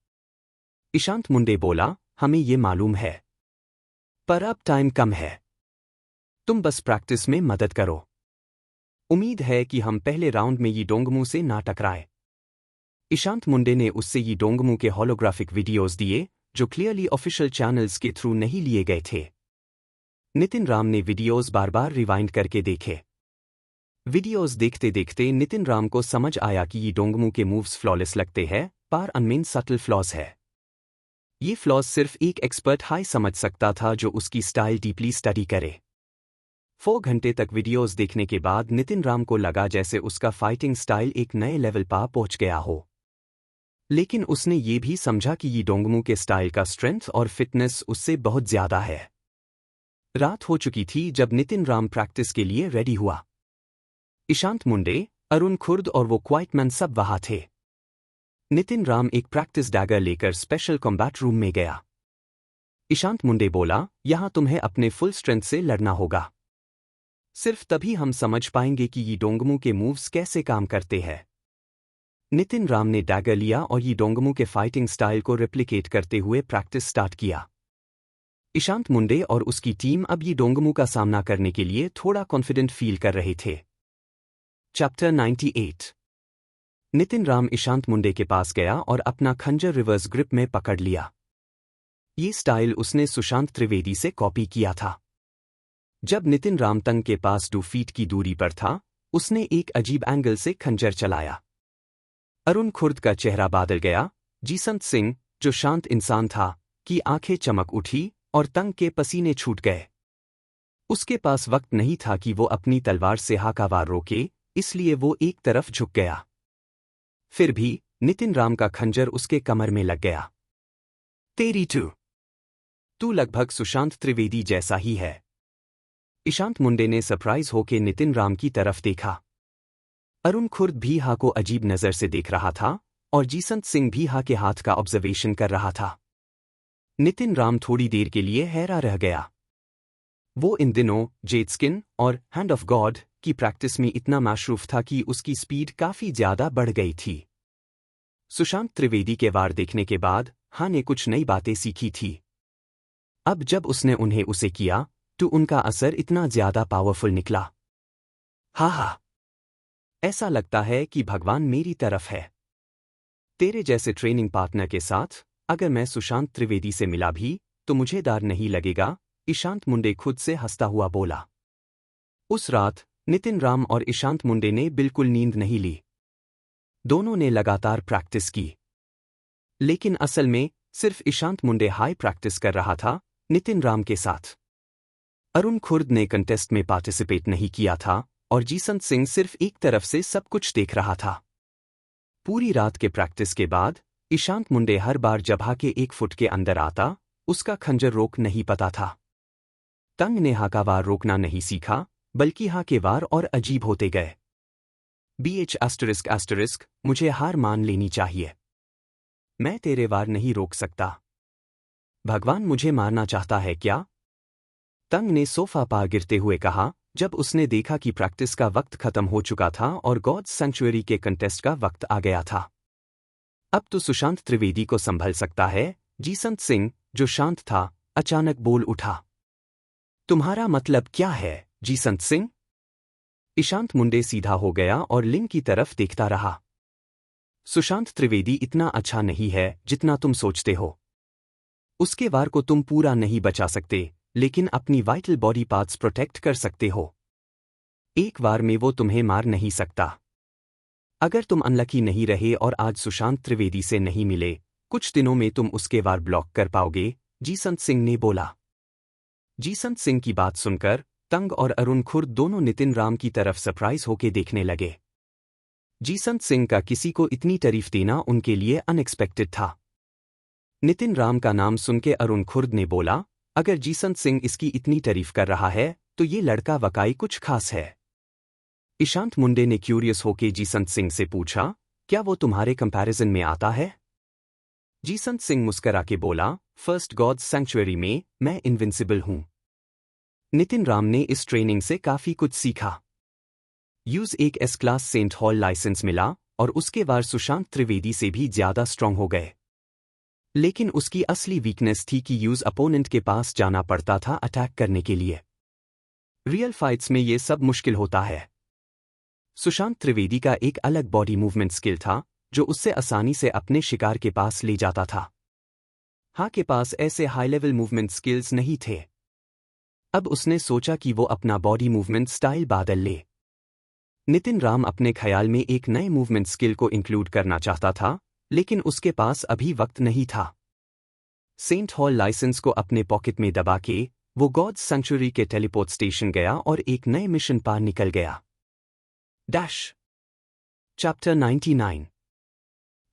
ईशांत मुंडे बोला, हमें ये मालूम है। पर अब टाइम कम है। तुम बस प्रैक्टिस में मदद करो। उम्मीद है कि हम पहले राउंड में ये डोंगमू से ना टकराए। ईशांत मुंडे ने उससे ये डोंगमू के होलोग्राफिक वीडियोस दिए, जो क्लियरली ऑफिशियल चैनल्स के थ्रू नहीं लिए गए थे। नितिन राम ने वीडियोस बार बार रिवाइंड करके देखे। वीडियोस देखते देखते नितिन राम को समझ आया कि ये डोंगमू के मूव्स फ्लॉलेस लगते हैं, पर अनमेन सटल फ्लॉज है। ये फ्लॉज सिर्फ एक एक्सपर्ट हाई समझ सकता था जो उसकी स्टाइल डीपली स्टडी करे। 4 घंटे तक वीडियोस देखने के बाद नितिन राम को लगा जैसे उसका फाइटिंग स्टाइल एक नए लेवल पर पहुंच गया हो। लेकिन उसने ये भी समझा कि ये डोंगमू के स्टाइल का स्ट्रेंथ और फिटनेस उससे बहुत ज्यादा है। रात हो चुकी थी जब नितिन राम प्रैक्टिस के लिए रेडी हुआ। ईशांत मुंडे, अरुण खुर्द और वो क्वाइटमैन सब वहां थे। नितिन राम एक प्रैक्टिस डैगर लेकर स्पेशल कॉम्बैट रूम में गया। ईशांत मुंडे बोला, यहां तुम्हें अपने फुल स्ट्रेंथ से लड़ना होगा। सिर्फ तभी हम समझ पाएंगे कि ये डोंगमू के मूव्स कैसे काम करते हैं। नितिन राम ने डैगर लिया और ये डोंगमू के फाइटिंग स्टाइल को रेप्लिकेट करते हुए प्रैक्टिस स्टार्ट किया। ईशांत मुंडे और उसकी टीम अब ये डोंगमू का सामना करने के लिए थोड़ा कॉन्फिडेंट फील कर रहे थे। चैप्टर 98। नितिन राम ईशांत मुंडे के पास गया और अपना खंजर रिवर्स ग्रिप में पकड़ लिया। ये स्टाइल उसने सुशांत त्रिवेदी से कॉपी किया था। जब नितिन राम तंग के पास 2 फीट की दूरी पर था, उसने एक अजीब एंगल से खंजर चलाया। अरुण खुर्द का चेहरा बादल गया। जीसंत सिंह, जो शांत इंसान था, की आंखें चमक उठी और तंग के पसीने छूट गए। उसके पास वक्त नहीं था कि वो अपनी तलवार से हाकावार रोके, इसलिए वो एक तरफ झुक गया। फिर भी नितिन राम का खंजर उसके कमर में लग गया। तेरी तू लगभग सुशांत त्रिवेदी जैसा ही है। ईशांत मुंडे ने सरप्राइज होकर नितिन राम की तरफ देखा। अरुण खुर्द भी हा को अजीब नजर से देख रहा था और जीसंत सिंह भी हा के हाथ का ऑब्जर्वेशन कर रहा था। नितिन राम थोड़ी देर के लिए हैरा रह गया। वो इन दिनों जेड स्किन और हैंड ऑफ गॉड की प्रैक्टिस में इतना मशरूफ था कि उसकी स्पीड काफी ज्यादा बढ़ गई थी। सुशांत त्रिवेदी के वार देखने के बाद हा ने कुछ नई बातें सीखी थी। अब जब उसने उन्हें उसे किया तो उनका असर इतना ज्यादा पावरफुल निकला। हा, ऐसा लगता है कि भगवान मेरी तरफ है। तेरे जैसे ट्रेनिंग पार्टनर के साथ अगर मैं सुशांत त्रिवेदी से मिला भी तो मुझे डर नहीं लगेगा, ईशांत मुंडे खुद से हंसता हुआ बोला। उस रात नितिन राम और ईशांत मुंडे ने बिल्कुल नींद नहीं ली। दोनों ने लगातार प्रैक्टिस की। लेकिन असल में सिर्फ ईशांत मुंडे हाई प्रैक्टिस कर रहा था नितिन राम के साथ। अरुण खुर्द ने कंटेस्ट में पार्टिसिपेट नहीं किया था और जीसंत सिंह सिर्फ एक तरफ से सब कुछ देख रहा था। पूरी रात के प्रैक्टिस के बाद ईशांत मुंडे हर बार जब के 1 फुट के अंदर आता, उसका खंजर रोक नहीं पाता था। तंग ने हा का वार रोकना नहीं सीखा, बल्कि हा के वार और अजीब होते गए। BH***, मुझे हार मान लेनी चाहिए। मैं तेरे वार नहीं रोक सकता। भगवान मुझे मारना चाहता है क्या? तंग ने सोफा पर गिरते हुए कहा, जब उसने देखा कि प्रैक्टिस का वक्त खत्म हो चुका था और गॉड्स सैंक्चुअरी के कंटेस्ट का वक्त आ गया था। अब तो सुशांत त्रिवेदी को संभल सकता है। जीसंत सिंह, जो शांत था, अचानक बोल उठा। तुम्हारा मतलब क्या है, जीसंत सिंह? ईशांत मुंडे सीधा हो गया और लिंग की तरफ देखता रहा। सुशांत त्रिवेदी इतना अच्छा नहीं है जितना तुम सोचते हो। उसके वार को तुम पूरा नहीं बचा सकते, लेकिन अपनी वाइटल बॉडी पार्ट्स प्रोटेक्ट कर सकते हो। एक वार में वो तुम्हें मार नहीं सकता। अगर तुम अनलकी नहीं रहे और आज सुशांत त्रिवेदी से नहीं मिले, कुछ दिनों में तुम उसके वार ब्लॉक कर पाओगे, जीसंत सिंह ने बोला। जीसंत सिंह की बात सुनकर तंग और अरुण खुर्द दोनों नितिन राम की तरफ सरप्राइज होके देखने लगे। जीसंत सिंह का किसी को इतनी तारीफ देना उनके लिए अनएक्सपेक्टेड था। नितिन राम का नाम सुनके अरुण खुर्द ने बोला, अगर जीसंत सिंह इसकी इतनी तारीफ कर रहा है तो ये लड़का वाकई कुछ खास है। ईशांत मुंडे ने क्यूरियस होके जीसंत सिंह से पूछा, क्या वो तुम्हारे कंपैरिजन में आता है? जीसंत सिंह मुस्करा के बोला, फर्स्ट गॉड्स सैंक्चुअरी में मैं इनविंसिबल हूं। नितिन राम ने इस ट्रेनिंग से काफी कुछ सीखा। यूज एक S class saint hall licence मिला और उसके वार सुशांत त्रिवेदी से भी ज्यादा स्ट्रांग हो गए। लेकिन उसकी असली वीकनेस थी कि यूज अपोनेंट के पास जाना पड़ता था अटैक करने के लिए। रियल फाइट्स में ये सब मुश्किल होता है। सुशांत त्रिवेदी का एक अलग बॉडी मूवमेंट स्किल था जो उससे आसानी से अपने शिकार के पास ले जाता था। हा के पास ऐसे हाई लेवल मूवमेंट स्किल्स नहीं थे। अब उसने सोचा कि वो अपना बॉडी मूवमेंट स्टाइल बदल ले। नितिन राम अपने ख्याल में एक नए मूवमेंट स्किल को इंक्लूड करना चाहता था, लेकिन उसके पास अभी वक्त नहीं था। सेंट हॉल लाइसेंस को अपने पॉकेट में दबा के वो गॉड्स सैंक्चुअरी के टेलीपोर्ट स्टेशन गया और एक नए मिशन पर निकल गया। चैप्टर 99।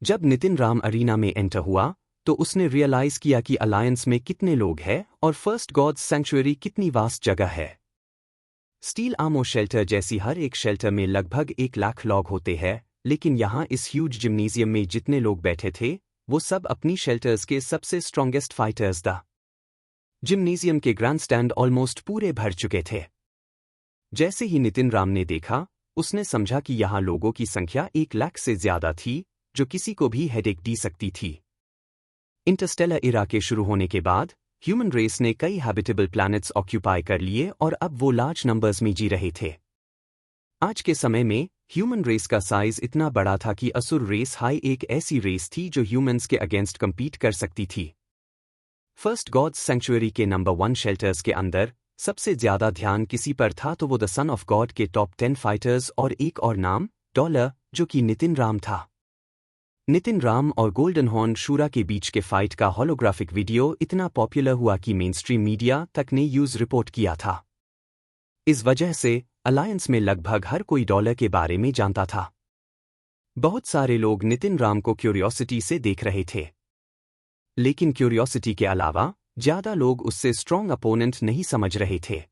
जब नितिन राम अरीना में एंटर हुआ तो उसने रियलाइज किया कि अलायंस में कितने लोग हैं और फर्स्ट गॉड्स सैंक्चुअरी कितनी वास्ट जगह है। स्टील आर्मो शेल्टर जैसी हर एक शेल्टर में लगभग 1 लाख लोग होते हैं, लेकिन यहाँ इस ह्यूज जिम्नेजियम में जितने लोग बैठे थे वो सब अपनी शेल्टर्स के सबसे स्ट्रॉन्गेस्ट फाइटर्स था। जिम्नेजियम के ग्रैंड स्टैंड ऑलमोस्ट पूरे भर चुके थे। जैसे ही नितिन राम ने देखा, उसने समझा कि यहाँ लोगों की संख्या 1 लाख से ज्यादा थी, जो किसी को भी हेडेक दी सकती थी। इंटरस्टेलर इरा के शुरू होने के बाद ह्यूमन रेस ने कई हैबिटेबल प्लैनेट्स ऑक्यूपाई कर लिए और अब वो लार्ज नंबर्स में जी रहे थे। आज के समय में ह्यूमन रेस का साइज इतना बड़ा था कि असुर रेस हाई एक ऐसी रेस थी जो ह्यूमंस के अगेंस्ट कम्पीट कर सकती थी। फर्स्ट गॉड्स सैंक्चुअरी के नंबर 1 शेल्टर्स के अंदर सबसे ज्यादा ध्यान किसी पर था तो वो द सन ऑफ गॉड के टॉप 10 फाइटर्स और एक और नाम डॉलर, जो कि नितिन राम था। नितिन राम और गोल्डन हॉर्न शूरा के बीच के फाइट का होलोग्राफिक वीडियो इतना पॉपुलर हुआ कि मेनस्ट्रीम मीडिया तक ने यूज रिपोर्ट किया था। इस वजह से अलायंस में लगभग हर कोई डॉलर के बारे में जानता था। बहुत सारे लोग नितिन राम को क्यूरियोसिटी से देख रहे थे, लेकिन क्यूरियोसिटी के अलावा ज्यादा लोग उससे स्ट्रॉन्ग अपोनेंट नहीं समझ रहे थे।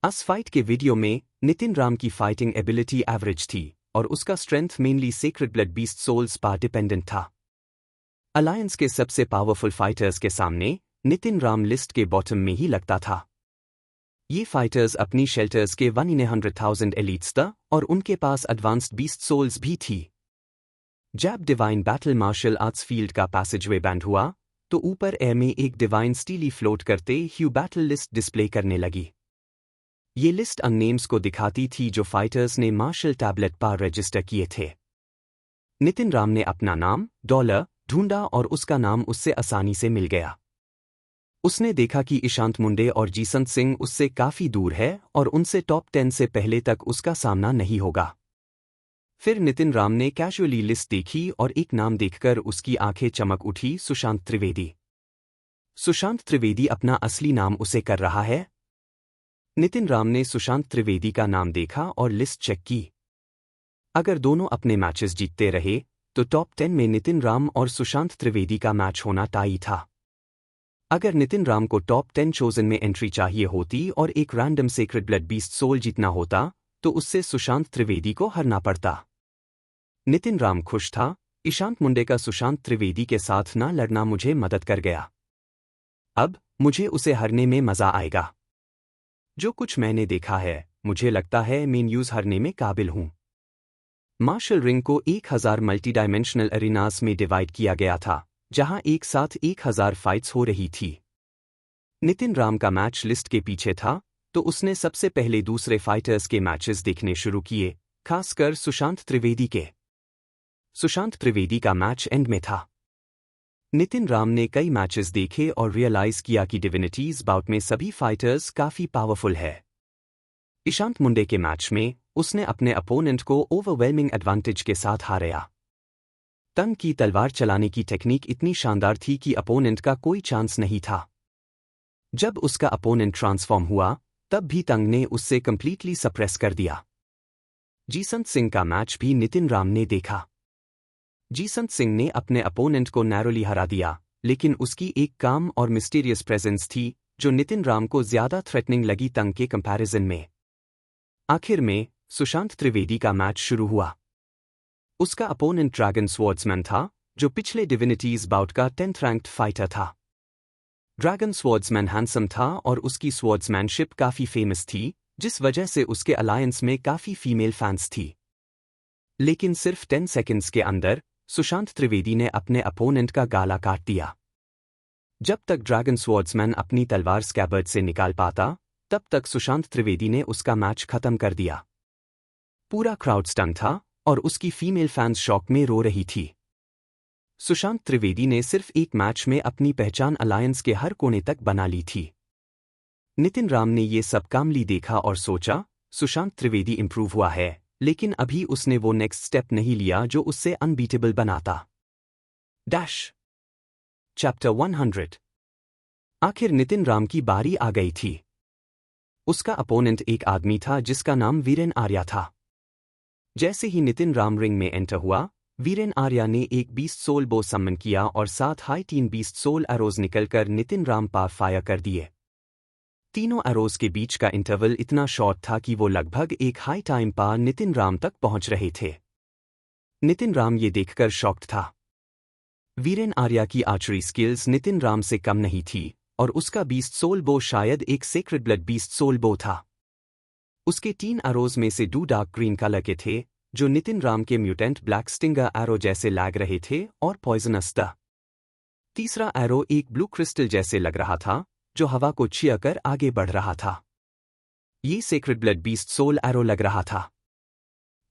अस फाइट के वीडियो में नितिन राम की फाइटिंग एबिलिटी एवरेज थी और उसका strength mainly sacred blood beast souls पर डिपेंडेंट था। अलायंस के सबसे पावरफुल फाइटर्स के सामने नितिन राम लिस्ट के बॉटम में ही लगता था। ये फाइटर्स अपनी शेल्टर्स के 100,000 एलीट्स था और उनके पास एडवांस्ड बीस्ट सोल्स भी थी। जब divine battle martial arts field का पैसेजवे बैंड हुआ तो ऊपर एयर में एक डिवाइन स्टीली फ्लोट करते ह्यू बैटल लिस्ट डिस्प्ले करने लगी। ये लिस्ट अन नेम्स को दिखाती थी जो फाइटर्स ने मार्शल टैबलेट पर रजिस्टर किए थे। नितिन राम ने अपना नाम ढूंढा और उसका नाम उससे आसानी से मिल गया। उसने देखा कि ईशांत मुंडे और जीसंत सिंह उससे काफी दूर है और उनसे टॉप 10 से पहले तक उसका सामना नहीं होगा। फिर नितिन राम ने कैजुअली लिस्ट देखी और एक नाम देखकर उसकी आंखें चमक उठी, सुशांत त्रिवेदी। सुशांत त्रिवेदी अपना असली नाम उसे कर रहा है? नितिन राम ने सुशांत त्रिवेदी का नाम देखा और लिस्ट चेक की। अगर दोनों अपने मैचेस जीतते रहे तो टॉप 10 में नितिन राम और सुशांत त्रिवेदी का मैच होना टाई था। अगर नितिन राम को टॉप 10 चोजन में एंट्री चाहिए होती और एक random sacred blood beast soul जीतना होता तो उससे सुशांत त्रिवेदी को हरना पड़ता। नितिन राम खुश था, ईशांत मुंडे का सुशांत त्रिवेदी के साथ ना लड़ना मुझे मदद कर गया। अब मुझे उसे हरने में मजा आएगा। जो कुछ मैंने देखा है मुझे लगता है मैं न्यूज हरने में काबिल हूं। मार्शल रिंग को 1000 मल्टी डायमेंशनल एरिनास में डिवाइड किया गया था, जहां एक साथ 1000 फाइट्स हो रही थी। नितिन राम का मैच लिस्ट के पीछे था तो उसने सबसे पहले दूसरे फाइटर्स के मैचेस देखने शुरू किए, खासकर सुशांत त्रिवेदी के। सुशांत त्रिवेदी का मैच एंड में था। नितिन राम ने कई मैचेस देखे और रियलाइज किया कि डिविनिटीज बाउट में सभी फाइटर्स काफी पावरफुल है। ईशांत मुंडे के मैच में उसने अपने अपोनेंट को ओवरवेलमिंग एडवांटेज के साथ हाराया। तंग की तलवार चलाने की टेक्निक इतनी शानदार थी कि अपोनेंट का कोई चांस नहीं था। जब उसका अपोनेंट ट्रांसफॉर्म हुआ तब भी तंग ने उससे कंप्लीटली सप्रेस कर दिया। जीसंत सिंह का मैच भी नितिन राम ने देखा। जीसंत सिंह ने अपने अपोनेंट को नैरोली हरा दिया, लेकिन उसकी एक काम और मिस्टीरियस प्रेजेंस थी जो नितिन राम को ज्यादा थ्रेटनिंग लगी तंग के कंपैरिजन में। आखिर में सुशांत त्रिवेदी का मैच शुरू हुआ। उसका अपोनेंट ड्रैगन स्वॉर्ड्समैन था, जो पिछले डिविनिटीज बाउट का 10th रैंक्ड फाइटर था। ड्रैगन स्वॉर्ड्समैन हैंडसम था और उसकी स्वॉर्ड्समैनशिप काफी फेमस थी, जिस वजह से उसके अलायंस में काफी फीमेल फैंस थी। लेकिन सिर्फ 10 सेकंड्स के अंदर सुशांत त्रिवेदी ने अपने अपोनेंट का गाला काट दिया। जब तक ड्रैगन स्वॉर्ड्समैन अपनी तलवार स्कैबर्ड से निकाल पाता तब तक सुशांत त्रिवेदी ने उसका मैच खत्म कर दिया। पूरा क्राउड स्टन था और उसकी फीमेल फैंस शॉक में रो रही थी। सुशांत त्रिवेदी ने सिर्फ एक मैच में अपनी पहचान अलायंस के हर कोने तक बना ली थी। नितिन राम ने ये सब कामली देखा और सोचा, सुशांत त्रिवेदी इंप्रूव हुआ है, लेकिन अभी उसने वो नेक्स्ट स्टेप नहीं लिया जो उससे अनबीटेबल बनाता। Dash chapter 100। आखिर नितिन राम की बारी आ गई थी। उसका अपोनेंट एक आदमी था जिसका नाम वीरेन आर्या था। जैसे ही नितिन राम रिंग में एंटर हुआ, वीरेन आर्या ने एक बीस्ट सोल बो सम्मन किया और 7 हाई 3 बीस्ट सोल एरोज निकलकर नितिन राम पर फायर कर दिए। तीनों एरोज के बीच का इंटरवल इतना शॉर्ट था कि वो लगभग एक हाई टाइम पर नितिन राम तक पहुंच रहे थे। नितिन राम ये देखकर शॉक्ड था। वीरेन आर्या की आर्चरी स्किल्स नितिन राम से कम नहीं थी और उसका बीस्ट सोल बो शायद एक सेक्रेड ब्लड बीस्ट सोल बो था। उसके 3 एरोज में से 2 डार्क ग्रीन कलर के थे, जो नितिन राम के म्यूटेंट ब्लैक स्टिंगर एरो जैसे लग रहे थे और पॉइजनस था। तीसरा एरो एक ब्लू क्रिस्टल जैसे लग रहा था, जो हवा को छीकर आगे बढ़ रहा था। ये sacred blood beast soul arrow लग रहा था।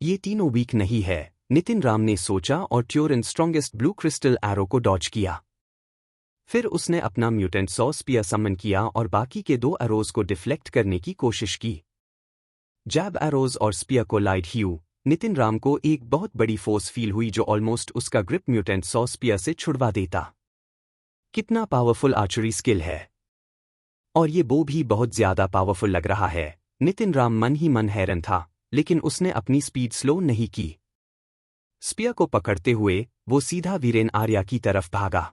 ये तीनों वीक नहीं है, नितिन राम ने सोचा और ट्योरन स्ट्रॉन्गेस्ट ब्लू क्रिस्टल एरो को डॉज किया। फिर उसने अपना म्यूटेंट सॉ स्पीयर समन किया और बाकी के 2 एरोज को डिफ्लेक्ट करने की कोशिश की। जैब एरोज और स्पीयर को लाइट ह्यू, नितिन राम को एक बहुत बड़ी फोर्स फील हुई जो ऑलमोस्ट उसका ग्रिप म्यूटेंट सॉ स्पीयर से छुड़वा देता। कितना पावरफुल आर्चरी स्किल है। और ये बो भी बहुत ज्यादा पावरफुल लग रहा है। नितिन राम मन ही मन हैरान था, लेकिन उसने अपनी स्पीड स्लो नहीं की। स्पीयर को पकड़ते हुए वो सीधा वीरेन आर्या की तरफ भागा।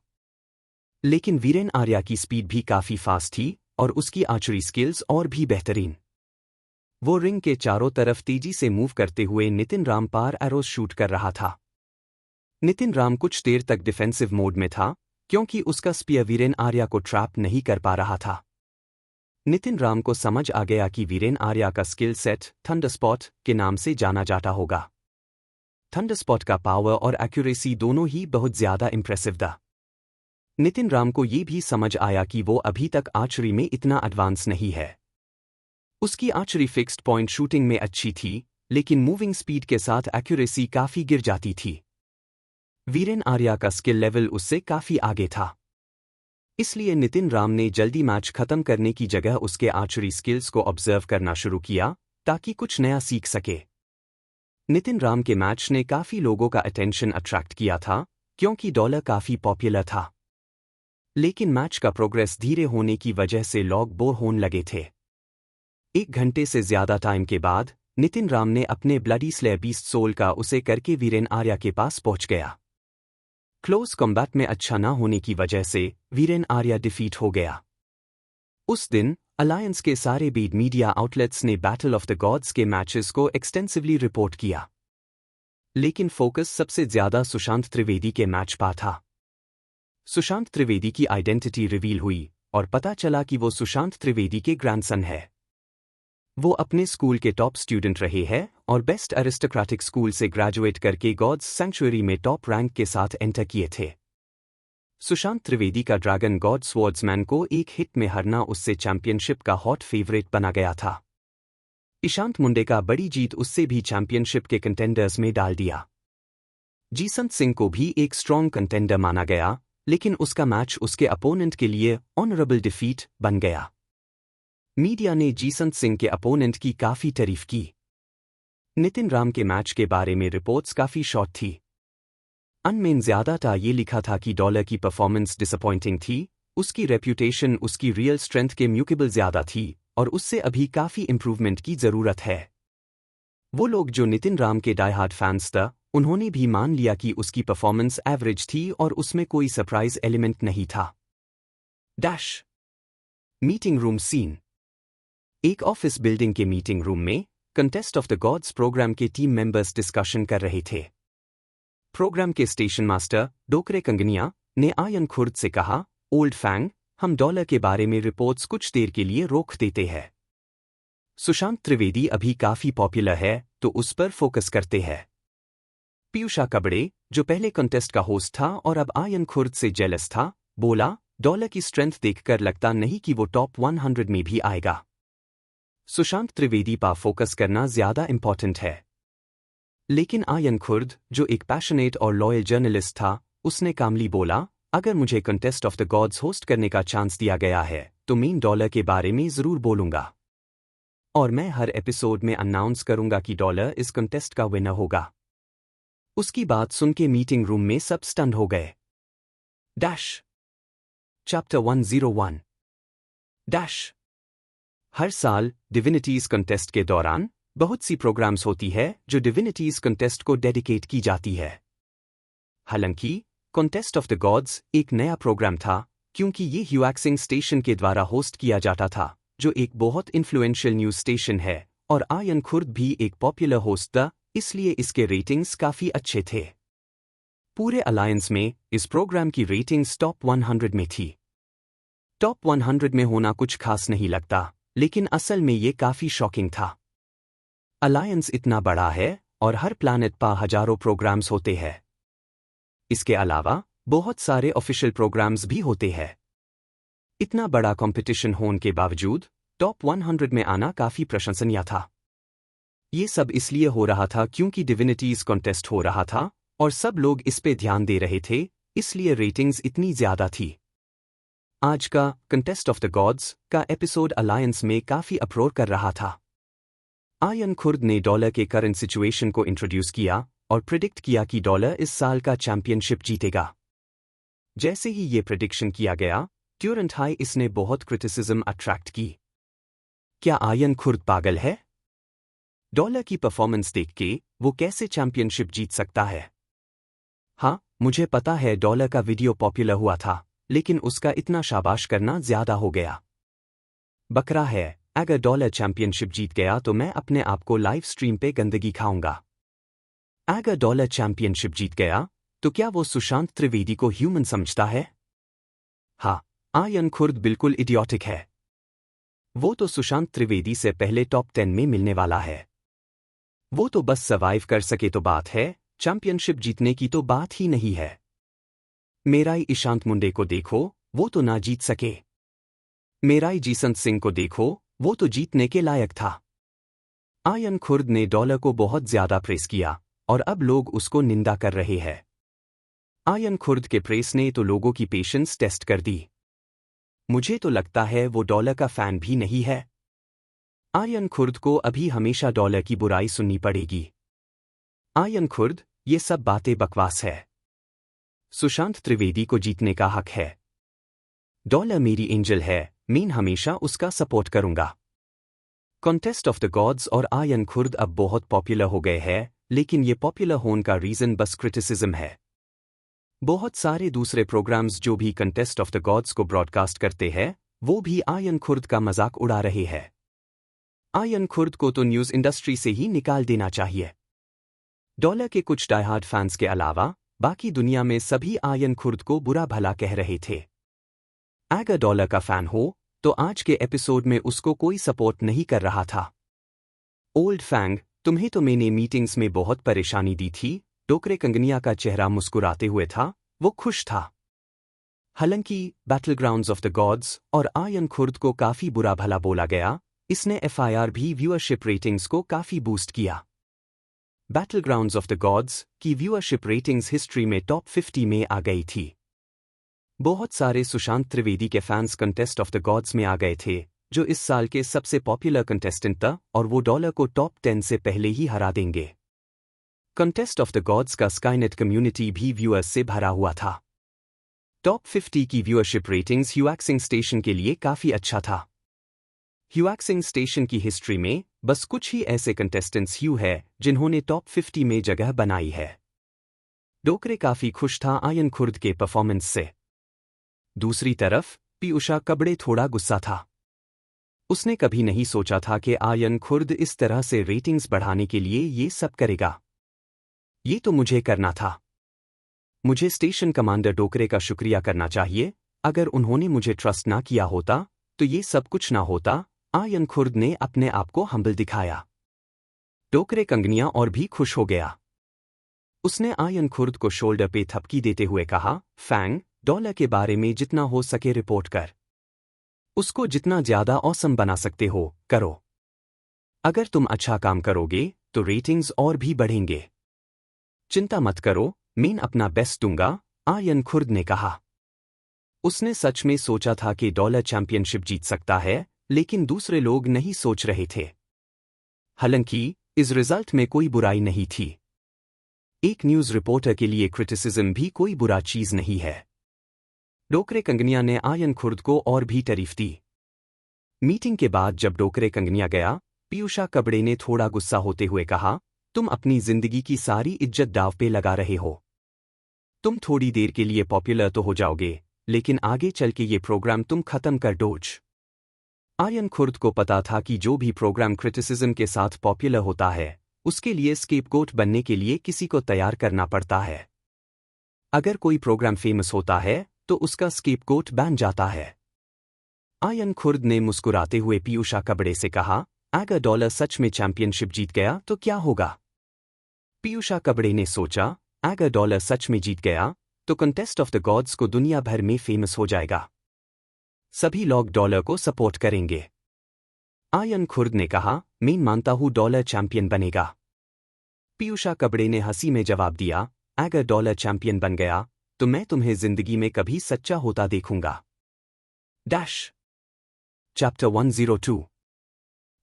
लेकिन वीरेन आर्या की स्पीड भी काफी फास्ट थी और उसकी आर्चरी स्किल्स और भी बेहतरीन। वो रिंग के चारों तरफ तेजी से मूव करते हुए नितिन राम पर एरोज शूट कर रहा था। नितिन राम कुछ देर तक डिफेंसिव मोड में था, क्योंकि उसका स्पीयर वीरेन आर्या को ट्रैप नहीं कर पा रहा था। नितिन राम को समझ आ गया कि वीरेन आर्या का स्किल सेट थंडरस्पॉट के नाम से जाना जाता होगा। थंडरस्पॉट का पावर और एक्यूरेसी दोनों ही बहुत ज्यादा इंप्रेसिव था। नितिन राम को ये भी समझ आया कि वो अभी तक आर्चरी में इतना एडवांस नहीं है। उसकी आर्चरी फिक्स्ड पॉइंट शूटिंग में अच्छी थी, लेकिन मूविंग स्पीड के साथ एक्यूरेसी काफी गिर जाती थी। वीरेन आर्या का स्किल लेवल उससे काफी आगे था। इसलिए नितिन राम ने जल्दी मैच खत्म करने की जगह उसके आर्चरी स्किल्स को ऑब्जर्व करना शुरू किया ताकि कुछ नया सीख सके। नितिन राम के मैच ने काफी लोगों का अटेंशन अट्रैक्ट किया था क्योंकि डॉलर काफी पॉपुलर था। लेकिन मैच का प्रोग्रेस धीरे होने की वजह से लोग बोर होने लगे थे। 1 घंटे से ज्यादा टाइम के बाद नितिन राम ने अपने ब्लडी स्लेयर बीस्ट सोल का उसे करके वीरेन आर्या के पास पहुंच गया। क्लोज कॉम्बैट में अच्छा ना होने की वजह से वीरेन आर्या डिफीट हो गया। उस दिन अलायंस के सारे बीड मीडिया आउटलेट्स ने बैटल ऑफ द गॉड्स के मैचेस को एक्सटेंसिवली रिपोर्ट किया। लेकिन फोकस सबसे ज्यादा सुशांत त्रिवेदी के मैच पर था। सुशांत त्रिवेदी की आइडेंटिटी रिवील हुई और पता चला कि वो सुशांत त्रिवेदी के ग्रैंडसन है। वो अपने स्कूल के टॉप स्टूडेंट रहे हैं और बेस्ट अरिस्टोक्रेटिक स्कूल से ग्रेजुएट करके गॉड्स सैंक्चुअरी में टॉप रैंक के साथ एंटर किए थे। सुशांत त्रिवेदी का ड्रैगन गॉड स्वॉर्ड्समैन को एक हिट में हरना उससे चैंपियनशिप का हॉट फेवरेट बना गया था। ईशांत मुंडे का बड़ी जीत उससे भी चैंपियनशिप के कंटेंडर्स में डाल दिया। जीसंत सिंह को भी एक स्ट्रॉन्ग कंटेंडर माना गया, लेकिन उसका मैच उसके अपोनेंट के लिए ऑनरेबल डिफीट बन गया। मीडिया ने जीसंत सिंह के अपोनेंट की काफी तारीफ की। नितिन राम के मैच के बारे में रिपोर्ट्स काफी शॉर्ट थी। अनमेन ज्यादातर ये लिखा था कि डॉलर की परफॉर्मेंस डिसअपॉइंटिंग थी, उसकी रेप्यूटेशन उसकी रियल स्ट्रेंथ के म्यूकेबल ज्यादा थी और उससे अभी काफी इंप्रूवमेंट की जरूरत है। वो लोग जो नितिन राम के डाईहार्ड फैंस थे, उन्होंने भी मान लिया कि उसकी परफॉर्मेंस एवरेज थी और उसमें कोई सरप्राइज एलिमेंट नहीं था। Dash meeting room scene. एक ऑफिस बिल्डिंग के मीटिंग रूम में contest of the gods programme के टीम मेंबर्स डिस्कशन कर रहे थे। प्रोग्राम के स्टेशन मास्टर डोकरे कंगनिया ने आयन खुर्द से कहा, ओल्ड फैंग, हम डॉलर के बारे में रिपोर्ट्स कुछ देर के लिए रोक देते हैं। सुशांत त्रिवेदी अभी काफी पॉपुलर है तो उस पर फोकस करते हैं। पीयूषा कबड़े, जो पहले कंटेस्ट का होस्ट था और अब आयन खुर्द से जेलस था, बोला, डॉलर की स्ट्रेंथ देखकर लगता नहीं कि वो टॉप 100 में भी आएगा। सुशांत त्रिवेदी पर फोकस करना ज्यादा इंपॉर्टेंट है। लेकिन आयन खुर्द, जो एक पैशनेट और लॉयल जर्नलिस्ट था, उसने कामली बोला, अगर मुझे contest of the God's host करने का चांस दिया गया है तो मैं डॉलर के बारे में जरूर बोलूंगा और मैं हर एपिसोड में अनाउंस करूंगा कि डॉलर इस कंटेस्ट का विनर होगा। उसकी बात सुन के मीटिंग रूम में सब स्टन हो गए। Dash chapter 101 dash. हर साल डिविनिटीज कंटेस्ट के दौरान बहुत सी प्रोग्राम्स होती है जो डिविनिटीज कंटेस्ट को डेडिकेट की जाती है। हालांकि कंटेस्ट ऑफ द गॉड्स एक नया प्रोग्राम था क्योंकि ये ह्यूएक्सिंग स्टेशन के द्वारा होस्ट किया जाता था, जो एक बहुत इन्फ्लुएंशियल न्यूज स्टेशन है, और आयन खुर्द भी एक पॉपुलर होस्ट था, इसलिए इसके रेटिंग्स काफी अच्छे थे। पूरे अलायंस में इस प्रोग्राम की रेटिंग्स टॉप 100 में थी। टॉप 100 में होना कुछ खास नहीं लगता, लेकिन असल में ये काफी शॉकिंग था। अलायंस इतना बड़ा है और हर प्लैनेट पर हजारों प्रोग्राम्स होते हैं। इसके अलावा बहुत सारे ऑफिशियल प्रोग्राम्स भी होते हैं। इतना बड़ा कंपटीशन होने के बावजूद टॉप 100 में आना काफी प्रशंसनीय था। ये सब इसलिए हो रहा था क्योंकि डिविनिटीज कॉन्टेस्ट हो रहा था और सब लोग इस पे ध्यान दे रहे थे, इसलिए रेटिंग्स इतनी ज्यादा थी। आज का कंटेस्ट ऑफ द गॉड्स का एपिसोड अलायंस में काफी अप्रोर कर रहा था। आयन खुर्द ने डॉलर के करंट सिचुएशन को इंट्रोड्यूस किया और प्रिडिक्ट किया कि डॉलर इस साल का चैंपियनशिप जीतेगा। जैसे ही ये प्रिडिक्शन किया गया, ट्यूरेंट हाई इसने बहुत क्रिटिसिज्म अट्रैक्ट की। क्या आयन खुर्द पागल है? डॉलर की परफॉर्मेंस देख के वो कैसे चैंपियनशिप जीत सकता है? हाँ, मुझे पता है डॉलर का वीडियो पॉपुलर हुआ था, लेकिन उसका इतना शाबाश करना ज्यादा हो गया। बकरा है, अगर डॉलर चैंपियनशिप जीत गया तो मैं अपने आप को लाइव स्ट्रीम पे गंदगी खाऊंगा। अगर डॉलर चैंपियनशिप जीत गया तो क्या वो सुशांत त्रिवेदी को ह्यूमन समझता है? हाँ, आयन खुर्द बिल्कुल इडियोटिक है। वो तो सुशांत त्रिवेदी से पहले टॉप 10 में मिलने वाला है। वो तो बस सर्वाइव कर सके तो बात है, चैंपियनशिप जीतने की तो बात ही नहीं है। मेराई ईशांत मुंडे को देखो, वो तो ना जीत सके। मेराई जीसंत सिंह को देखो, वो तो जीतने के लायक था। आयन खुर्द ने डॉलर को बहुत ज्यादा प्रेस किया और अब लोग उसको निंदा कर रहे हैं। आयन खुर्द के प्रेस ने तो लोगों की पेशेंस टेस्ट कर दी। मुझे तो लगता है वो डॉलर का फैन भी नहीं है। आयन खुर्द को अभी हमेशा डॉलर की बुराई सुननी पड़ेगी। आयन खुर्द, ये सब बातें बकवास है। सुशांत त्रिवेदी को जीतने का हक है। डॉलर मेरी एंजल है, मैं हमेशा उसका सपोर्ट करूंगा। कॉन्टेस्ट ऑफ द गॉड्स और आयन खुर्द अब बहुत पॉपुलर हो गए हैं, लेकिन ये पॉपुलर होने का रीजन बस क्रिटिसिज्म है। बहुत सारे दूसरे प्रोग्राम्स जो भी कंटेस्ट ऑफ द गॉड्स को ब्रॉडकास्ट करते हैं, वो भी आयन खुर्द का मजाक उड़ा रहे हैं। आयन खुर्द को तो न्यूज इंडस्ट्री से ही निकाल देना चाहिए। डॉलर के कुछ डायहार्ड फैंस के अलावा बाकी दुनिया में सभी आयन खुर्द को बुरा भला कह रहे थे। अगर डॉलर का फैन हो तो आज के एपिसोड में उसको कोई सपोर्ट नहीं कर रहा था। ओल्ड फैंग, तुम्हें तो मैंने मीटिंग्स में बहुत परेशानी दी थी। डोकरे कंगनिया का चेहरा मुस्कुराते हुए था, वो खुश था। हालांकि बैटलग्राउंड्स ऑफ द गॉड्स और आयन खुर्द को काफी बुरा भला बोला गया, इसने एफआईआर भी व्यूअरशिप रेटिंग्स को काफी बूस्ट किया। बैटलग्राउंड्स ऑफ द गॉड्स की व्यूअरशिप रेटिंग्स हिस्ट्री में टॉप 50 में आ गई थी। बहुत सारे सुशांत त्रिवेदी के fans contest of the God's में आ गए थे, जो इस साल के सबसे पॉपुलर कंटेस्टेंट था, और वो डॉलर को टॉप 10 से पहले ही हरा देंगे। कंटेस्ट ऑफ द गॉड्स का स्काईनेट कम्युनिटी भी व्यूअर्स से भरा हुआ था। टॉप 50 की व्यूअरशिप रेटिंग्स ह्यूएक्सिंग स्टेशन के लिए काफी अच्छा था। ह्यूएक्सिंग स्टेशन की हिस्ट्री में बस कुछ ही ऐसे कंटेस्टेंट्स ह्यू है जिन्होंने टॉप 50 में जगह बनाई है। डोकरे काफी खुश था आयन खुर्द के परफॉर्मेंस से। दूसरी तरफ पीयूषा कबड़े थोड़ा गुस्सा था। उसने कभी नहीं सोचा था कि आयन खुर्द इस तरह से रेटिंग्स बढ़ाने के लिए ये सब करेगा। ये तो मुझे करना था। मुझे स्टेशन कमांडर डोकरे का शुक्रिया करना चाहिए। अगर उन्होंने मुझे ट्रस्ट ना किया होता तो ये सब कुछ ना होता। आयन खुर्द ने अपने आप को हम्बल दिखाया। डोकरे कंगनिया और भी खुश हो गया। उसने आयन खुर्द को शोल्डर पे थपकी देते हुए कहा, फैंग, डॉलर के बारे में जितना हो सके रिपोर्ट कर। उसको जितना ज्यादा ऑसम बना सकते हो, करो। अगर तुम अच्छा काम करोगे तो रेटिंग्स और भी बढ़ेंगे। चिंता मत करो, मैं अपना बेस्ट दूंगा, आयन खुर्द ने कहा। उसने सच में सोचा था कि डॉलर चैंपियनशिप जीत सकता है, लेकिन दूसरे लोग नहीं सोच रहे थे। हालांकि इस रिजल्ट में कोई बुराई नहीं थी। एक न्यूज रिपोर्टर के लिए क्रिटिसिज्म भी कोई बुरा चीज नहीं है। डोकरे कंगनिया ने आयन खुर्द को और भी तारीफ दी। मीटिंग के बाद जब डोकरे कंगनिया गया, पीयूषा कबड़े ने थोड़ा गुस्सा होते हुए कहा, तुम अपनी जिंदगी की सारी इज्जत दांव पे लगा रहे हो। तुम थोड़ी देर के लिए पॉपुलर तो हो जाओगे, लेकिन आगे चल के ये प्रोग्राम तुम खत्म कर दोगे। आयन खुर्द को पता था कि जो भी प्रोग्राम क्रिटिसिज्म के साथ पॉपुलर होता है, उसके लिए स्केपगोट बनने के लिए किसी को तैयार करना पड़ता है। अगर कोई प्रोग्राम फेमस होता है तो उसका स्केपगोट बन जाता है। आयन खुर्द ने मुस्कुराते हुए पीयूषा कबड़े से कहा, अगर डॉलर सच में चैंपियनशिप जीत गया तो क्या होगा? पीयूषा कबड़े ने सोचा, अगर डॉलर सच में जीत गया तो कंटेस्ट ऑफ द गॉड्स को दुनिया भर में फेमस हो जाएगा। सभी लोग डॉलर को सपोर्ट करेंगे। आयन खुर्द ने कहा, मैं मानता हूं डॉलर चैंपियन बनेगा। पीयूषा कबड़े ने हंसी में जवाब दिया, अगर डॉलर चैंपियन बन गया तो मैं तुम्हें जिंदगी में कभी सच्चा होता देखूंगा। Dash chapter 102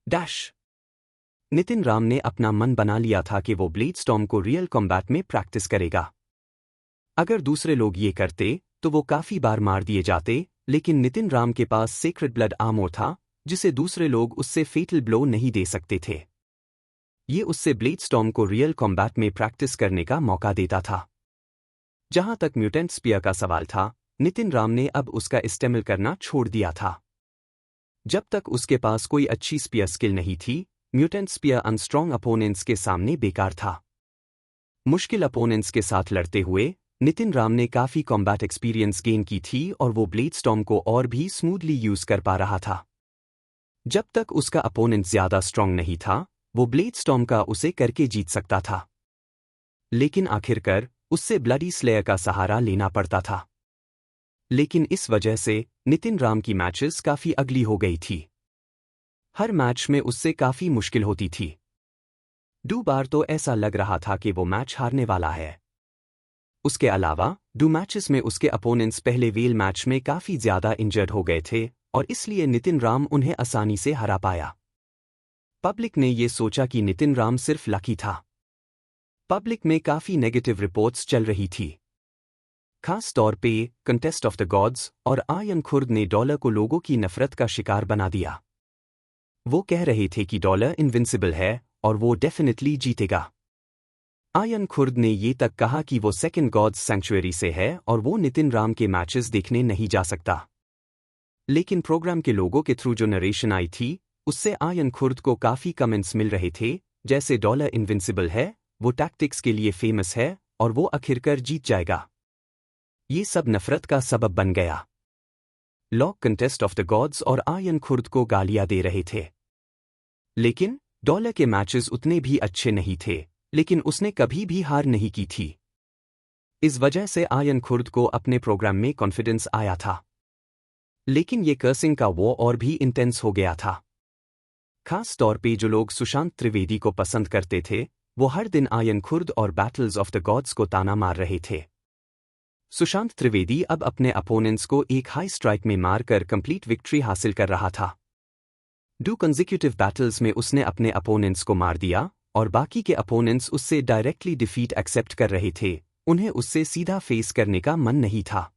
dash Nitin Ram ने अपना मन बना लिया था कि वो ब्लेड स्टॉर्म को रियल कॉम्बैट में प्रैक्टिस करेगा। अगर दूसरे लोग ये करते तो वो काफी बार मार दिए जाते, लेकिन नितिन राम के पास सेक्रेड ब्लड आर्मर था जिसे दूसरे लोग उससे फेटल ब्लो नहीं दे सकते थे। ये उससे ब्लेड स्टॉर्म को रियल कॉम्बैट में प्रैक्टिस करने का मौका देता था। जहां तक म्यूटेंट स्पीयर का सवाल था, नितिन राम ने अब उसका इस्तेमाल करना छोड़ दिया था। जब तक उसके पास कोई अच्छी स्पीयर स्किल नहीं थी, म्यूटेंट स्पीयर अनस्ट्रॉन्ग अपोनेंट्स के सामने बेकार था। मुश्किल अपोनेंट्स के साथ लड़ते हुए नितिन राम ने काफी कॉम्बैट एक्सपीरियंस गेन की थी और वो ब्लेड स्टॉर्म को और भी स्मूथली यूज कर पा रहा था। जब तक उसका अपोनेंट ज्यादा स्ट्रॉन्ग नहीं था, वो ब्लेड स्टॉर्म का उसे करके जीत सकता था। लेकिन आखिरकार उससे ब्लडी स्लेयर का सहारा लेना पड़ता था। लेकिन इस वजह से नितिन राम की मैचेस काफी अगली हो गई थी। हर मैच में उससे काफी मुश्किल होती थी। दो बार तो ऐसा लग रहा था कि वो मैच हारने वाला है। उसके अलावा दो मैचेस में उसके अपोनेंट्स पहले वेल मैच में काफी ज्यादा इंजर्ड हो गए थे और इसलिए नितिन राम उन्हें आसानी से हरा पाया। पब्लिक ने ये सोचा कि नितिन राम सिर्फ लकी था। पब्लिक में काफी नेगेटिव रिपोर्ट्स चल रही थी। खास तौर पे कंटेस्ट ऑफ द गॉड्स और आयन खुर्द ने डॉलर को लोगों की नफरत का शिकार बना दिया। वो कह रहे थे कि डॉलर इनविंसिबल है और वो डेफिनेटली जीतेगा। आयन खुर्द ने ये तक कहा कि वो सेकंड गॉड्स सैंक्चुअरी से है और वो नितिन राम के मैचेस देखने नहीं जा सकता। लेकिन प्रोग्राम के लोगों के थ्रू जो नरेशन आई थी उससे आयन खुर्द को काफी कमेंट्स मिल रहे थे, जैसे डॉलर इनविंसिबल है, वो टैक्टिक्स के लिए फेमस है और वो आखिरकार जीत जाएगा। ये सब नफरत का सबब बन गया। लोग कंटेस्ट ऑफ द गॉड्स और आयन खुर्द को गालियां दे रहे थे। लेकिन डॉलर के मैचेस उतने भी अच्छे नहीं थे, लेकिन उसने कभी भी हार नहीं की थी। इस वजह से आयन खुर्द को अपने प्रोग्राम में कॉन्फिडेंस आया था। लेकिन ये कर्सिंग का वो और भी इंटेंस हो गया था। खास तौर पे जो लोग सुशांत त्रिवेदी को पसंद करते थे वो हर दिन आयन खुर्द और बैटल्स ऑफ द गॉड्स को ताना मार रहे थे। सुशांत त्रिवेदी अब अपने अपोनेंट्स को एक हाई स्ट्राइक में मारकर कंप्लीट विक्ट्री हासिल कर रहा था। 2 कंसेक्यूटिव बैटल्स में उसने अपने अपोनेंट्स को मार दिया और बाकी के अपोनेंट्स उससे डायरेक्टली डिफीट एक्सेप्ट कर रहे थे, उन्हें उससे सीधा फेस करने का मन नहीं था।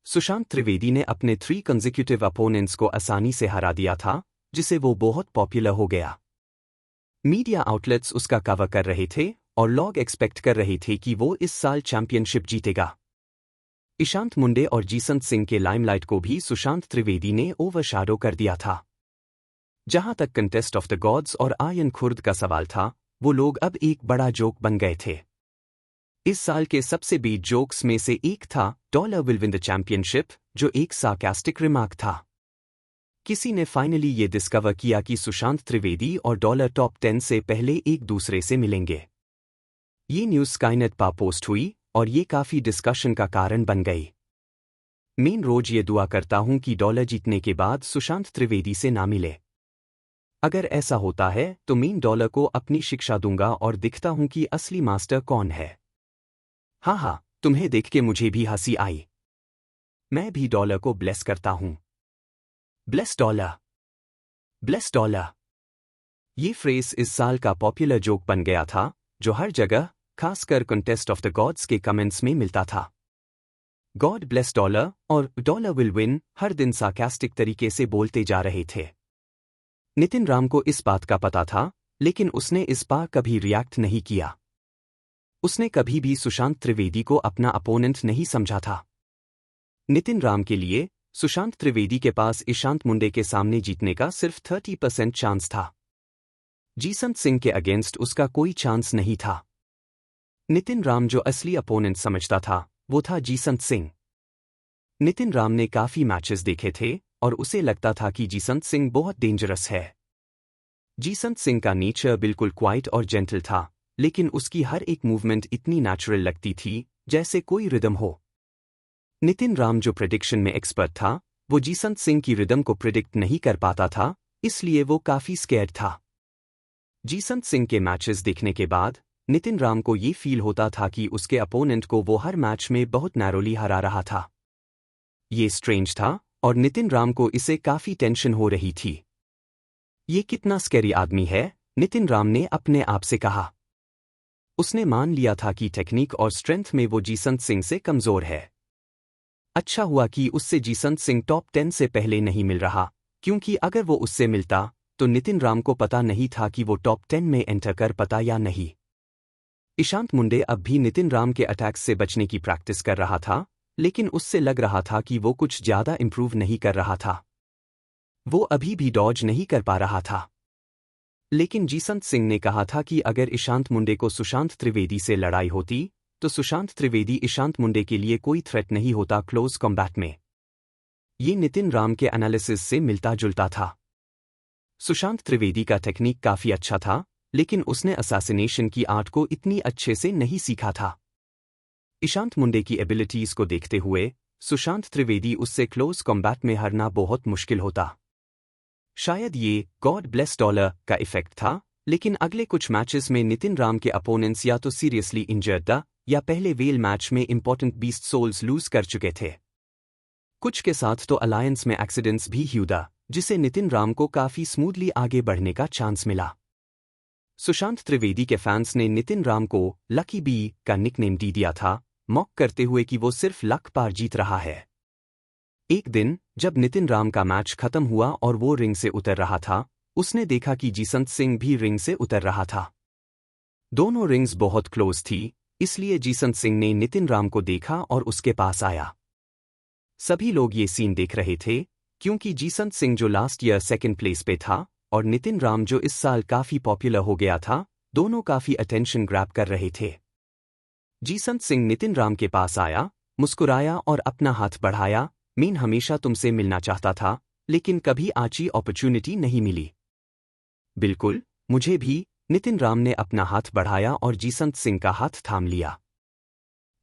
सुशांत त्रिवेदी ने अपने 3 कंसेक्यूटिव अपोनेंट्स को आसानी से हरा दिया था, जिसे वो बहुत पॉपुलर हो गया। मीडिया आउटलेट्स उसका कवर कर रहे थे और लोग एक्सपेक्ट कर रहे थे कि वो इस साल चैंपियनशिप जीतेगा। ईशांत मुंडे और जीसंत सिंह के लाइमलाइट को भी सुशांत त्रिवेदी ने ओवरशैडो कर दिया था। जहां तक कंटेस्ट ऑफ द गॉड्स और आयन खुर्द का सवाल था, वो लोग अब एक बड़ा जोक बन गए थे। इस साल के सबसे बिग जोक्स में से एक था dollar will win the championship, जो एक सार्कास्टिक रिमार्क था। किसी ने फाइनली ये डिस्कवर किया कि सुशांत त्रिवेदी और डॉलर टॉप 10 से पहले एक दूसरे से मिलेंगे। ये न्यूज़ स्काईनेट पर पोस्ट हुई और ये काफी डिस्कशन का कारण बन गई। मैं रोज ये दुआ करता हूं कि डॉलर जीतने के बाद सुशांत त्रिवेदी से ना मिले। अगर ऐसा होता है तो मैं डॉलर को अपनी शिक्षा दूंगा और दिखता हूं कि असली मास्टर कौन है। हाँ, तुम्हें देख के मुझे भी हंसी आई। मैं भी डॉलर को ब्लेस करता हूं। Bless dollar, bless dollar. ये फ्रेज इस साल का पॉपुलर जोक बन गया था, जो हर जगह, खासकर कंटेस्ट ऑफ द गॉड्स के कमेंट्स में मिलता था। गॉड ब्लेस डॉलर और डॉलर विल विन हर दिन सार्कास्टिक तरीके से बोलते जा रहे थे। नितिन राम को इस बात का पता था, लेकिन उसने इस पर कभी रिएक्ट नहीं किया। उसने कभी भी सुशांत त्रिवेदी को अपना अपोनेंट नहीं समझा था। नितिन राम के लिए सुशांत त्रिवेदी के पास ईशांत मुंडे के सामने जीतने का सिर्फ 30% चांस था। जीसंत सिंह के अगेंस्ट उसका कोई चांस नहीं था। नितिन राम जो असली अपोनेंट समझता था वो था जीसंत सिंह। नितिन राम ने काफी मैचेस देखे थे और उसे लगता था कि जीसंत सिंह बहुत डेंजरस है। जीसंत सिंह का नेचर बिल्कुल क्वाइट और जेंटल था, लेकिन उसकी हर एक मूवमेंट इतनी नेचुरल लगती थी जैसे कोई रिदम हो। नितिन राम जो प्रेडिक्शन में एक्सपर्ट था, वो जीसंत सिंह की रिदम को प्रिडिक्ट नहीं कर पाता था, इसलिए वो काफी स्कैर्ड था। जीसंत सिंह के मैचेस देखने के बाद नितिन राम को ये फील होता था कि उसके अपोनेंट को वो हर मैच में बहुत नैरोली हरा रहा था। ये स्ट्रेंज था और नितिन राम को इसे काफी टेंशन हो रही थी। ये कितना स्कैरी आदमी है, नितिन राम ने अपने आप से कहा। उसने मान लिया था कि टेक्निक और स्ट्रेंथ में वो जीसंत सिंह से कमजोर है। अच्छा हुआ कि उससे जीसंत सिंह टॉप 10 से पहले नहीं मिल रहा, क्योंकि अगर वो उससे मिलता तो नितिन राम को पता नहीं था कि वो टॉप 10 में एंटर कर पाता या नहीं। ईशांत मुंडे अब भी नितिन राम के अटैक्स से बचने की प्रैक्टिस कर रहा था, लेकिन उससे लग रहा था कि वो कुछ ज्यादा इंप्रूव नहीं कर रहा था। वो अभी भी डॉज नहीं कर पा रहा था। लेकिन जीसंत सिंह ने कहा था कि अगर ईशांत मुंडे को सुशांत त्रिवेदी से लड़ाई होती तो सुशांत त्रिवेदी ईशांत मुंडे के लिए कोई थ्रेट नहीं होता क्लोज कॉम्बैट में। ये नितिन राम के एनालिसिस से मिलता जुलता था। सुशांत त्रिवेदी का टेक्निक काफी अच्छा था, लेकिन उसने असैसिनेशन की आर्ट को इतनी अच्छे से नहीं सीखा था। ईशांत मुंडे की एबिलिटीज को देखते हुए सुशांत त्रिवेदी उससे क्लोज कॉम्बैट में हारना बहुत मुश्किल होता। शायद ये गॉड ब्लेस डॉलर का इफेक्ट था, लेकिन अगले कुछ मैचेस में नितिन राम के अपोनेंट्स या तो सीरियसली इंजर्ड था या पहले वेल मैच में इंपॉर्टेंट बीस्ट सोल्स लूज कर चुके थे। कुछ के साथ तो अलायंस में एक्सीडेंट्स भी हुआ, जिसे नितिन राम को काफी स्मूथली आगे बढ़ने का चांस मिला। सुशांत त्रिवेदी के फैंस ने नितिन राम को लकी बी का निकनेम दे दिया था, मॉक करते हुए कि वो सिर्फ लक पार जीत रहा है। एक दिन जब नितिन राम का मैच खत्म हुआ और वो रिंग से उतर रहा था, उसने देखा कि जीसंत सिंह भी रिंग से उतर रहा था। दोनों रिंग्स बहुत क्लोज थी, इसलिए जीसंत सिंह ने नितिन राम को देखा और उसके पास आया। सभी लोग ये सीन देख रहे थे, क्योंकि जीसंत सिंह जो लास्ट ईयर सेकंड प्लेस पे था और नितिन राम जो इस साल काफी पॉपुलर हो गया था, दोनों काफी अटेंशन ग्रैब कर रहे थे। जीसंत सिंह नितिन राम के पास आया, मुस्कुराया और अपना हाथ बढ़ाया। मैं हमेशा तुमसे मिलना चाहता था, लेकिन कभी अच्छी अपॉर्चुनिटी नहीं मिली। बिल्कुल, मुझे भी। नितिन राम ने अपना हाथ बढ़ाया और जीसंत सिंह का हाथ थाम लिया।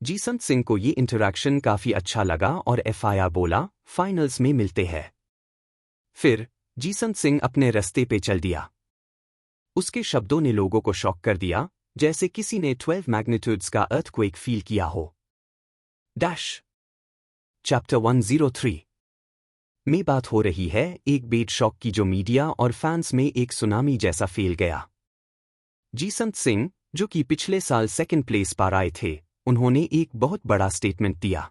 जीसंत सिंह को ये इंटरैक्शन काफी अच्छा लगा और एफआईआर बोला, फाइनल्स में मिलते हैं। फिर जीसंत सिंह अपने रास्ते पे चल दिया। उसके शब्दों ने लोगों को शॉक कर दिया, जैसे किसी ने 12 मैग्नीट्यूड्स का अर्थक्वेक फील किया हो। डैश चैप्टर 103 में बात हो रही है एक बेड शॉक की जो मीडिया और फैंस में एक सुनामी जैसा फैल गया। जीसंत सिंह, जो कि पिछले साल सेकंड प्लेस पर आए थे, उन्होंने एक बहुत बड़ा स्टेटमेंट दिया।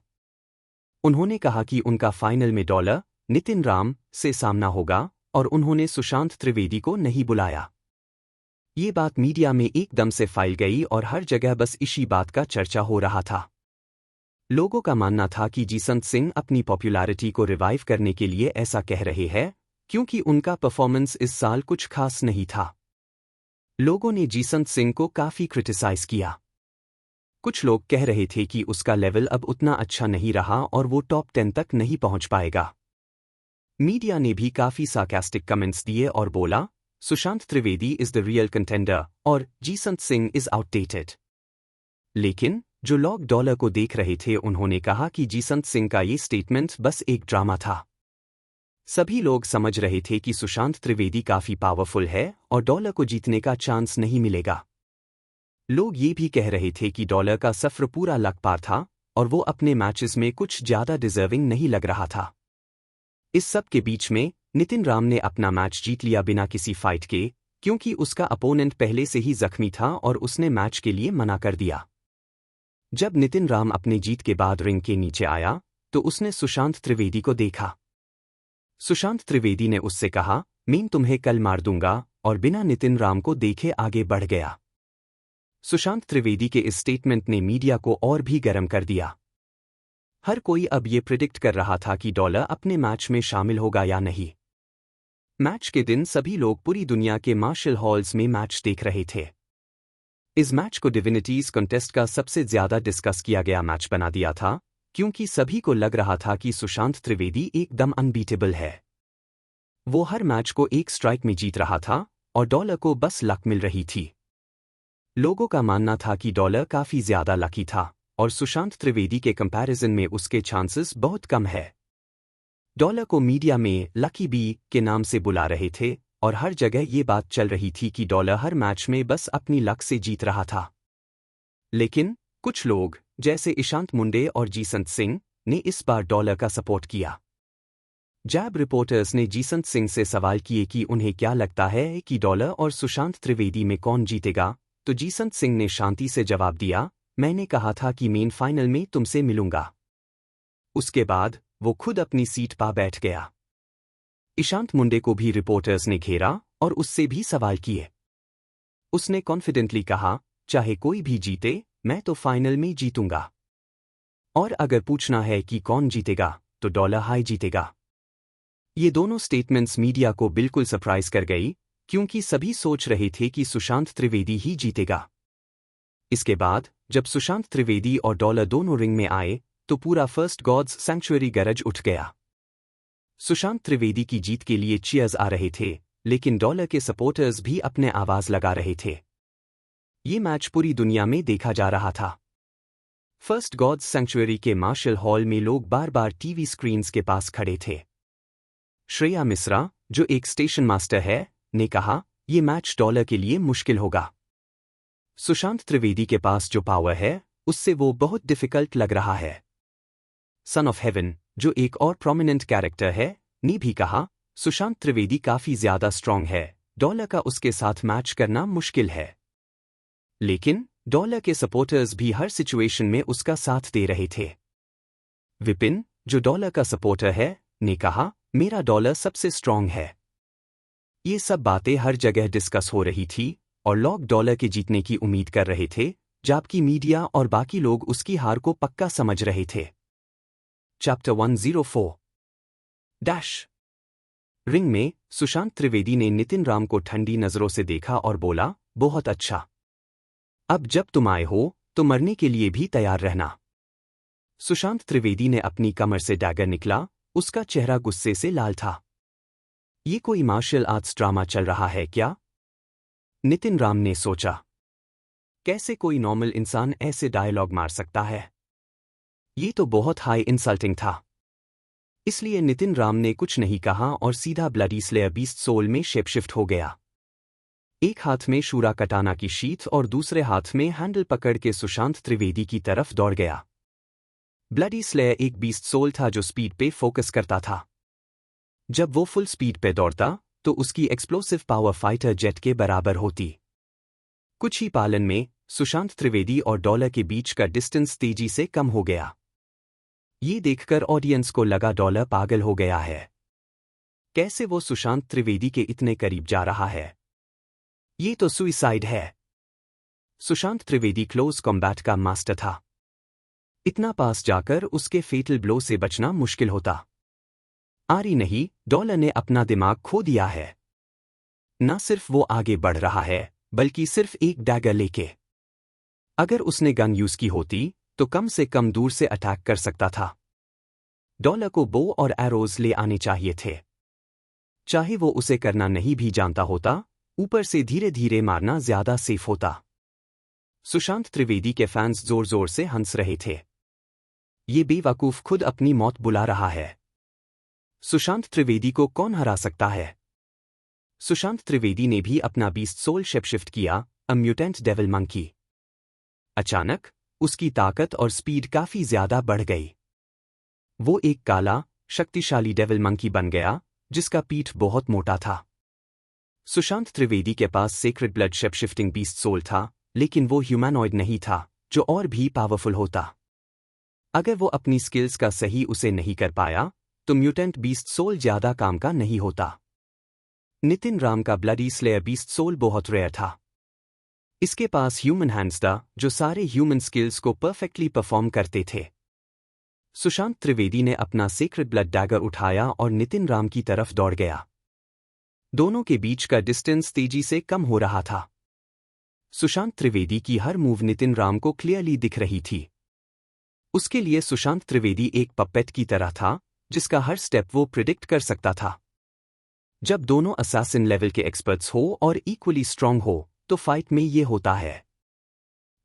उन्होंने कहा कि उनका फाइनल में नितिन राम से सामना होगा और उन्होंने सुशांत त्रिवेदी को नहीं बुलाया। ये बात मीडिया में एकदम से फैल गई और हर जगह बस इसी बात का चर्चा हो रहा था। लोगों का मानना था कि जीसंत सिंह अपनी पॉपुलैरिटी को रिवाइव करने के लिए ऐसा कह रहे हैं, क्योंकि उनका परफॉर्मेंस इस साल कुछ खास नहीं था। लोगों ने जीसंत सिंह को काफी क्रिटिसाइज किया। कुछ लोग कह रहे थे कि उसका लेवल अब उतना अच्छा नहीं रहा और वो टॉप 10 तक नहीं पहुंच पाएगा। मीडिया ने भी काफी सार्कास्टिक कमेंट्स दिए और बोला, Sushant Trivedi is the real contender और जीसंत सिंह इज आउटडेटेड। लेकिन जो लोग डॉलर को देख रहे थे उन्होंने कहा कि जीसंत सिंह का ये स्टेटमेंट बस एक ड्रामा था। सभी लोग समझ रहे थे कि सुशांत त्रिवेदी काफी पावरफुल है और डॉलर को जीतने का चांस नहीं मिलेगा। लोग ये भी कह रहे थे कि डॉलर का सफर पूरा लक पार था और वो अपने मैचेस में कुछ ज्यादा डिजर्विंग नहीं लग रहा था। इस सब के बीच में नितिन राम ने अपना मैच जीत लिया बिना किसी फाइट के, क्योंकि उसका अपोनेंट पहले से ही जख्मी था और उसने मैच के लिए मना कर दिया। जब नितिन राम अपने जीत के बाद रिंग के नीचे आया, तो उसने सुशांत त्रिवेदी को देखा। सुशांत त्रिवेदी ने उससे कहा, मैं तुम्हें कल मार दूंगा, और बिना नितिन राम को देखे आगे बढ़ गया। सुशांत त्रिवेदी के इस स्टेटमेंट ने मीडिया को और भी गर्म कर दिया। हर कोई अब ये प्रिडिक्ट कर रहा था कि डॉलर अपने मैच में शामिल होगा या नहीं। मैच के दिन सभी लोग पूरी दुनिया के मार्शल हॉल्स में मैच देख रहे थे। इस मैच को डिविनिटीज कॉन्टेस्ट का सबसे ज्यादा डिस्कस किया गया मैच बना दिया था, क्योंकि सभी को लग रहा था कि सुशांत त्रिवेदी एकदम अनबीटेबल है। वो हर मैच को एक स्ट्राइक में जीत रहा था और डॉलर को बस लक मिल रही थी। लोगों का मानना था कि डॉलर काफी ज्यादा लकी था और सुशांत त्रिवेदी के कंपैरिजन में उसके चांसेस बहुत कम है। डॉलर को मीडिया में लकी बी के नाम से बुला रहे थे और हर जगह ये बात चल रही थी कि डॉलर हर मैच में बस अपनी लक से जीत रहा था। लेकिन कुछ लोग, जैसे ईशांत मुंडे और जीसंत सिंह, ने इस बार डॉलर का सपोर्ट किया। जब रिपोर्टर्स ने जीसंत सिंह से सवाल किए कि उन्हें क्या लगता है कि डॉलर और सुशांत त्रिवेदी में कौन जीतेगा, तो जीसंत सिंह ने शांति से जवाब दिया, मैंने कहा था कि मेन फाइनल में तुमसे मिलूंगा। उसके बाद वो खुद अपनी सीट पर बैठ गया। ईशांत मुंडे को भी रिपोर्टर्स ने घेरा और उससे भी सवाल किए। उसने कॉन्फिडेंटली कहा, चाहे कोई भी जीते, मैं तो फाइनल में जीतूंगा। और अगर पूछना है कि कौन जीतेगा, तो डॉलर हाई जीतेगा। ये दोनों स्टेटमेंट्स मीडिया को बिल्कुल सरप्राइज कर गई, क्योंकि सभी सोच रहे थे कि सुशांत त्रिवेदी ही जीतेगा। इसके बाद जब सुशांत त्रिवेदी और डॉलर दोनों रिंग में आए, तो पूरा फर्स्ट गॉड्स सैंक्चुअरी गरज उठ गया। सुशांत त्रिवेदी की जीत के लिए चीयर्स आ रहे थे, लेकिन डॉलर के सपोर्टर्स भी अपने आवाज लगा रहे थे। ये मैच पूरी दुनिया में देखा जा रहा था। फर्स्ट गॉड्स सैंक्चुअरी के मार्शल हॉल में लोग बार बार टीवी स्क्रीन्स के पास खड़े थे। श्रेया मिश्रा, जो एक स्टेशन मास्टर है, ने कहा, ये मैच डॉलर के लिए मुश्किल होगा। सुशांत त्रिवेदी के पास जो पावर है, उससे वो बहुत डिफिकल्ट लग रहा है। सन ऑफ हेवन, जो एक और प्रोमिनेंट कैरेक्टर है, ने भी कहा, सुशांत त्रिवेदी काफी ज्यादा स्ट्रांग है, डॉलर का उसके साथ मैच करना मुश्किल है। लेकिन डॉलर के सपोर्टर्स भी हर सिचुएशन में उसका साथ दे रहे थे। विपिन, जो डॉलर का सपोर्टर है, ने कहा, मेरा डॉलर सबसे स्ट्रांग है। ये सब बातें हर जगह डिस्कस हो रही थी और लोग डॉलर के जीतने की उम्मीद कर रहे थे, जबकि मीडिया और बाकी लोग उसकी हार को पक्का समझ रहे थे। Chapter 104 dash. रिंग में सुशांत त्रिवेदी ने नितिन राम को ठंडी नजरों से देखा और बोला, बहुत अच्छा। अब जब तुम आए हो तो मरने के लिए भी तैयार रहना। सुशांत त्रिवेदी ने अपनी कमर से डैगर निकला, उसका चेहरा गुस्से से लाल था। ये कोई मार्शल आर्ट्स ड्रामा चल रहा है क्या? नितिन राम ने सोचा। कैसे कोई नॉर्मल इंसान ऐसे डायलॉग मार सकता है? ये तो बहुत हाई इंसल्टिंग था। इसलिए नितिन राम ने कुछ नहीं कहा और सीधा ब्लडी स्लेयर बीस्ट सोल में शेपशिफ्ट हो गया। एक हाथ में शूरा कटाना की शीट और दूसरे हाथ में हैंडल पकड़ के सुशांत त्रिवेदी की तरफ दौड़ गया। ब्लडी स्लेयर एक बीस्ट सोल था जो स्पीड पे फोकस करता था। जब वो फुल स्पीड पे दौड़ता तो उसकी एक्सप्लोसिव पावर फाइटर जेट के बराबर होती। कुछ ही पालन में सुशांत त्रिवेदी और डॉलर के बीच का डिस्टेंस तेजी से कम हो गया। ये देखकर ऑडियंस को लगा डॉलर पागल हो गया है। कैसे वो सुशांत त्रिवेदी के इतने करीब जा रहा है? ये तो सुइसाइड है। सुशांत त्रिवेदी क्लोज कॉम्बैट का मास्टर था। इतना पास जाकर उसके फेटल ब्लो से बचना मुश्किल होता। आरी नहीं, डॉलर ने अपना दिमाग खो दिया है। न सिर्फ वो आगे बढ़ रहा है, बल्कि सिर्फ एक डैगर लेके। अगर उसने गन यूज की होती तो कम से कम दूर से अटैक कर सकता था। डॉलर को बो और एरोज ले आने चाहिए थे। चाहे वो उसे करना नहीं भी जानता होता, ऊपर से धीरे धीरे मारना ज्यादा सेफ होता। सुशांत त्रिवेदी के फैंस जोर जोर से हंस रहे थे। ये बेवकूफ खुद अपनी मौत बुला रहा है। सुशांत त्रिवेदी को कौन हरा सकता है? सुशांत त्रिवेदी ने भी अपना बीस्ट सोल शेपशिफ्ट किया, अ म्यूटेंट डेविल मंकी। अचानक उसकी ताकत और स्पीड काफी ज्यादा बढ़ गई। वो एक काला, शक्तिशाली डेविल मंकी बन गया, जिसका पीठ बहुत मोटा था। सुशांत त्रिवेदी के पास सेक्रेड ब्लड शेपशिफ्टिंग बीस्ट सोल था, लेकिन वो ह्यूमैनॉइड नहीं था, जो और भी पावरफुल होता। अगर वो अपनी स्किल्स का सही उसे नहीं कर पाया, तो म्यूटेंट बीस्ट सोल ज्यादा काम का नहीं होता। नितिन राम का ब्लडी स्लेयर बीस्ट सोल बहुत रेयर था। इसके पास ह्यूमन हैंड्स था, जो सारे ह्यूमन स्किल्स को परफेक्टली परफॉर्म करते थे। सुशांत त्रिवेदी ने अपना सेक्रेड ब्लड डैगर उठाया और नितिन राम की तरफ दौड़ गया। दोनों के बीच का डिस्टेंस तेजी से कम हो रहा था। सुशांत त्रिवेदी की हर मूव नितिन राम को क्लियरली दिख रही थी। उसके लिए सुशांत त्रिवेदी एक पपेट की तरह था, जिसका हर स्टेप वो प्रिडिक्ट कर सकता था। जब दोनों असैसिन लेवल के एक्सपर्ट्स हो और इक्वली स्ट्रांग हो, तो फाइट में ये होता है।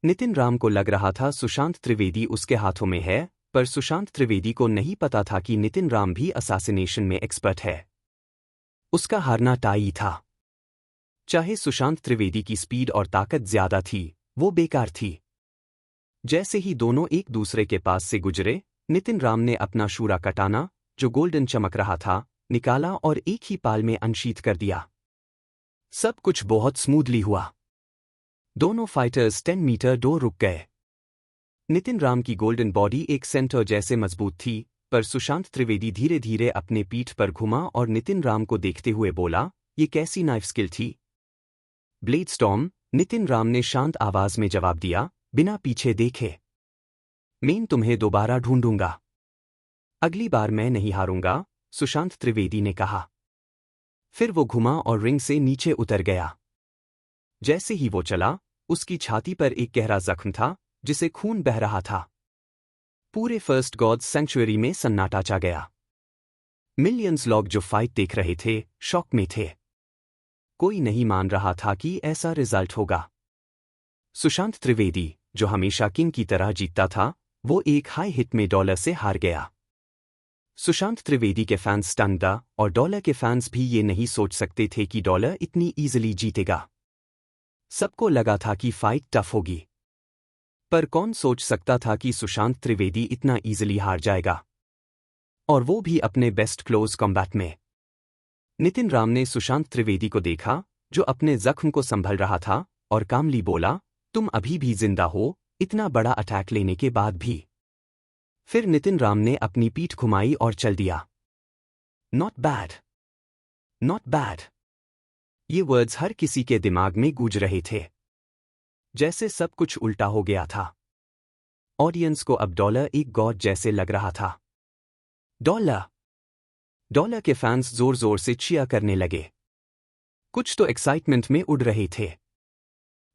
नितिन राम को लग रहा था सुशांत त्रिवेदी उसके हाथों में है, पर सुशांत त्रिवेदी को नहीं पता था कि नितिन राम भी असैसिनेशन में एक्सपर्ट है। उसका हारना तय था। चाहे सुशांत त्रिवेदी की स्पीड और ताकत ज्यादा थी, वो बेकार थी। जैसे ही दोनों एक दूसरे के पास से गुजरे, नितिन राम ने अपना शूरा कटाना, जो गोल्डन चमक रहा था, निकाला और एक ही पाल में अनशीथ कर दिया। सब कुछ बहुत स्मूथली हुआ। दोनों फाइटर्स 10 मीटर दूर रुक गए। नितिन राम की गोल्डन बॉडी एक सेंटर जैसे मजबूत थी, पर सुशांत त्रिवेदी धीरे धीरे अपने पीठ पर घुमा और नितिन राम को देखते हुए बोला, ये कैसी नाइफ स्किल थी? ब्लेड स्टॉर्म, नितिन राम ने शांत आवाज में जवाब दिया, बिना पीछे देखे। मैं तुम्हें दोबारा ढूंढूंगा। अगली बार मैं नहीं हारूंगा, सुशांत त्रिवेदी ने कहा। फिर वो घुमा और रिंग से नीचे उतर गया। जैसे ही वो चला, उसकी छाती पर एक गहरा जख्म था, जिसे खून बह रहा था। पूरे फर्स्ट गॉड सैंक्चुअरी में सन्नाटा छा गया। मिलियंस लोग जो फाइट देख रहे थे, शॉक में थे। कोई नहीं मान रहा था कि ऐसा रिजल्ट होगा। सुशांत त्रिवेदी, जो हमेशा किंग की तरह जीतता था, वो एक हाई हिट में डॉलर से हार गया। सुशांत त्रिवेदी के फैंस स्टन्ड था और डॉलर के फैंस भी ये नहीं सोच सकते थे कि डॉलर इतनी इजीली जीतेगा। सबको लगा था कि फाइट टफ होगी। पर कौन सोच सकता था कि सुशांत त्रिवेदी इतना इजीली हार जाएगा, और वो भी अपने बेस्ट क्लोज कॉम्बैट में। नितिन राम ने सुशांत त्रिवेदी को देखा, जो अपने जख्म को संभल रहा था, और कामली बोला, तुम अभी भी जिंदा हो, इतना बड़ा अटैक लेने के बाद भी। फिर नितिन राम ने अपनी पीठ घुमाई और चल दिया। Not bad, not bad. ये वर्ड्स हर किसी के दिमाग में गूंज रहे थे, जैसे सब कुछ उल्टा हो गया था। ऑडियंस को अब डॉलर एक गॉड जैसे लग रहा था। डॉलर, डॉलर के फैंस जोर जोर से चियर करने लगे। कुछ तो एक्साइटमेंट में उड़ रहे थे,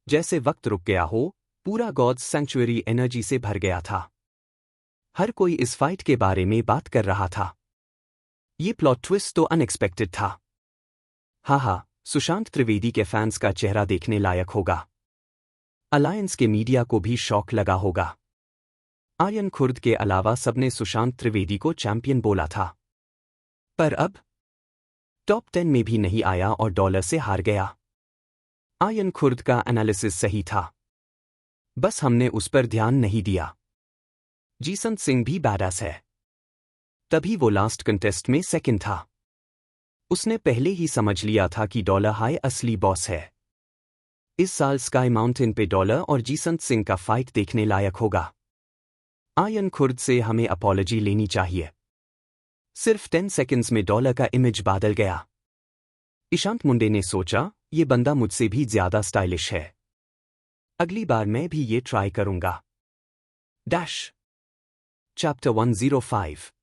जैसे वक्त रुक गया हो, पूरा गॉड्स सैंक्चुअरी एनर्जी से भर गया था। हर कोई इस फाइट के बारे में बात कर रहा था। ये प्लॉट ट्विस्ट तो अनएक्सपेक्टेड था। हा, सुशांत त्रिवेदी के फैंस का चेहरा देखने लायक होगा। अलायंस के मीडिया को भी शॉक लगा होगा। आर्यन खुर्द के अलावा सबने सुशांत त्रिवेदी को चैंपियन बोला था, पर अब टॉप 10 में भी नहीं आया और डॉलर से हार गया। आर्यन खुर्द का एनालिसिस सही था, बस हमने उस पर ध्यान नहीं दिया। जीसंत सिंह भी बैडास है, तभी वो लास्ट कंटेस्ट में सेकंड था। उसने पहले ही समझ लिया था कि डॉलर हाई असली बॉस है। इस साल स्काई माउंटेन पे डॉलर और जीसंत सिंह का फाइट देखने लायक होगा। आर्यन खुर्द से हमें अपॉलॉजी लेनी चाहिए। सिर्फ 10 सेकंड्स में डॉलर का इमेज बदल गया। ईशांत मुंडे ने सोचा, ये बंदा मुझसे भी ज्यादा स्टाइलिश है, अगली बार मैं भी ये ट्राई करूंगा। डैश। चैप्टर 105।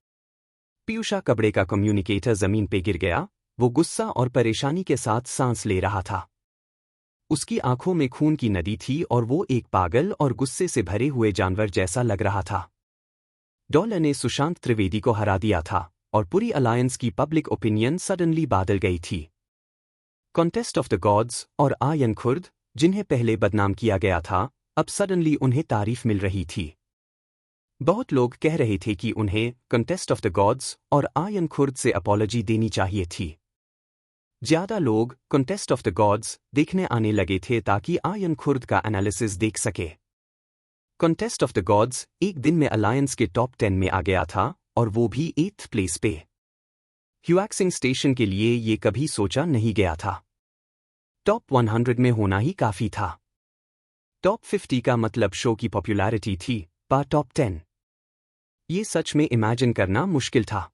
पीयूषा कबड़े का कम्युनिकेटर जमीन पे गिर गया। वो गुस्सा और परेशानी के साथ सांस ले रहा था। उसकी आंखों में खून की नदी थी और वो एक पागल और गुस्से से भरे हुए जानवर जैसा लग रहा था। डॉलर ने सुशांत त्रिवेदी को हरा दिया था और पूरी अलायंस की पब्लिक ओपिनियन सडनली बदल गई थी। कॉन्टेस्ट ऑफ द गॉड्स और आर्यन खुर्द, जिन्हें पहले बदनाम किया गया था, अब सडनली उन्हें तारीफ मिल रही थी। बहुत लोग कह रहे थे कि उन्हें कॉन्टेस्ट ऑफ द गॉड्स और आर्यन खुर्द से अपॉलॉजी देनी चाहिए थी। ज्यादा लोग कॉन्टेस्ट ऑफ द गॉड्स देखने आने लगे थे ताकि आर्यन खुर्द का एनालिसिस देख सके। कॉन्टेस्ट ऑफ द गॉड्स एक दिन में अलायंस के टॉप 10 में आ गया था, और वो भी 8th प्लेस पे। ह्यूएक्सिंग स्टेशन के लिए ये कभी सोचा नहीं गया था। टॉप 100 में होना ही काफी था। टॉप 50 का मतलब शो की पॉपुलैरिटी थी, पर टॉप 10 ये सच में इमेजिन करना मुश्किल था।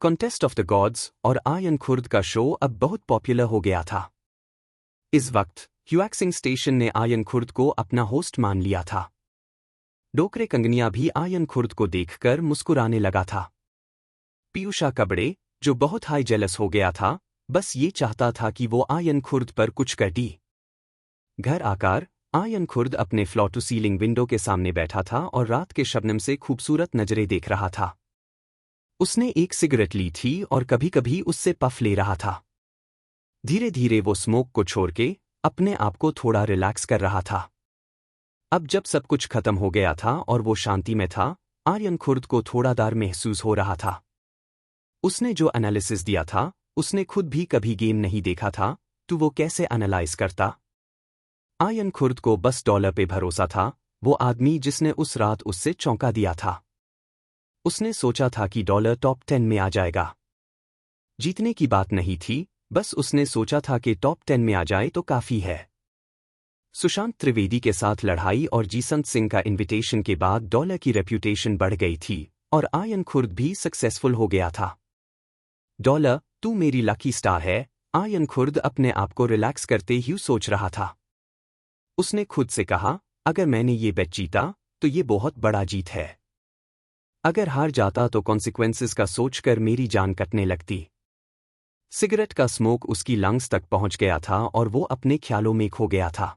कॉन्टेस्ट ऑफ द गॉड्स और आर्यन खुर्द का शो अब बहुत पॉपुलर हो गया था। इस वक्त ह्यूएक्सिंग स्टेशन ने आर्यन खुर्द को अपना होस्ट मान लिया था। डोकरे कंगनिया भी आर्यन खुर्द को देखकर मुस्कुराने लगा था। पीयूषा कबड़े, जो बहुत हाई जेलस हो गया था, बस ये चाहता था कि वो आर्यन खुर्द पर कुछ कर दी। घर आकर आर्यन खुर्द अपने फ्लोर टू सीलिंग विंडो के सामने बैठा था और रात के शबनम से खूबसूरत नजरें देख रहा था। उसने एक सिगरेट ली थी और कभी कभी उससे पफ ले रहा था। धीरे धीरे वो स्मोक को छोड़ के अपने आप को थोड़ा रिलैक्स कर रहा था। अब जब सब कुछ खत्म हो गया था और वो शांति में था, आर्यन खुर्द को थोड़ा डर महसूस हो रहा था। उसने जो एनालिसिस दिया था, उसने खुद भी कभी गेम नहीं देखा था, तो वो कैसे एनालाइज करता। आर्यन खुर्द को बस डॉलर पे भरोसा था, वो आदमी जिसने उस रात उससे चौंका दिया था। उसने सोचा था कि डॉलर टॉप 10 में आ जाएगा। जीतने की बात नहीं थी, बस उसने सोचा था कि टॉप 10 में आ जाए तो काफी है। सुशांत त्रिवेदी के साथ लड़ाई और जीसंत सिंह का इन्विटेशन के बाद डॉलर की रेप्यूटेशन बढ़ गई थी और आर्यन खुर्द भी सक्सेसफुल हो गया था। डॉलर, तू मेरी लकी स्टार है, आर्यन खुर्द अपने आप को रिलैक्स करते ही सोच रहा था। उसने खुद से कहा, अगर मैंने ये बेट जीता तो ये बहुत बड़ा जीत है। अगर हार जाता तो कॉन्सिक्वेंसेस का सोचकर मेरी जान कटने लगती। सिगरेट का स्मोक उसकी लंग्स तक पहुंच गया था और वो अपने ख्यालों में खो गया था।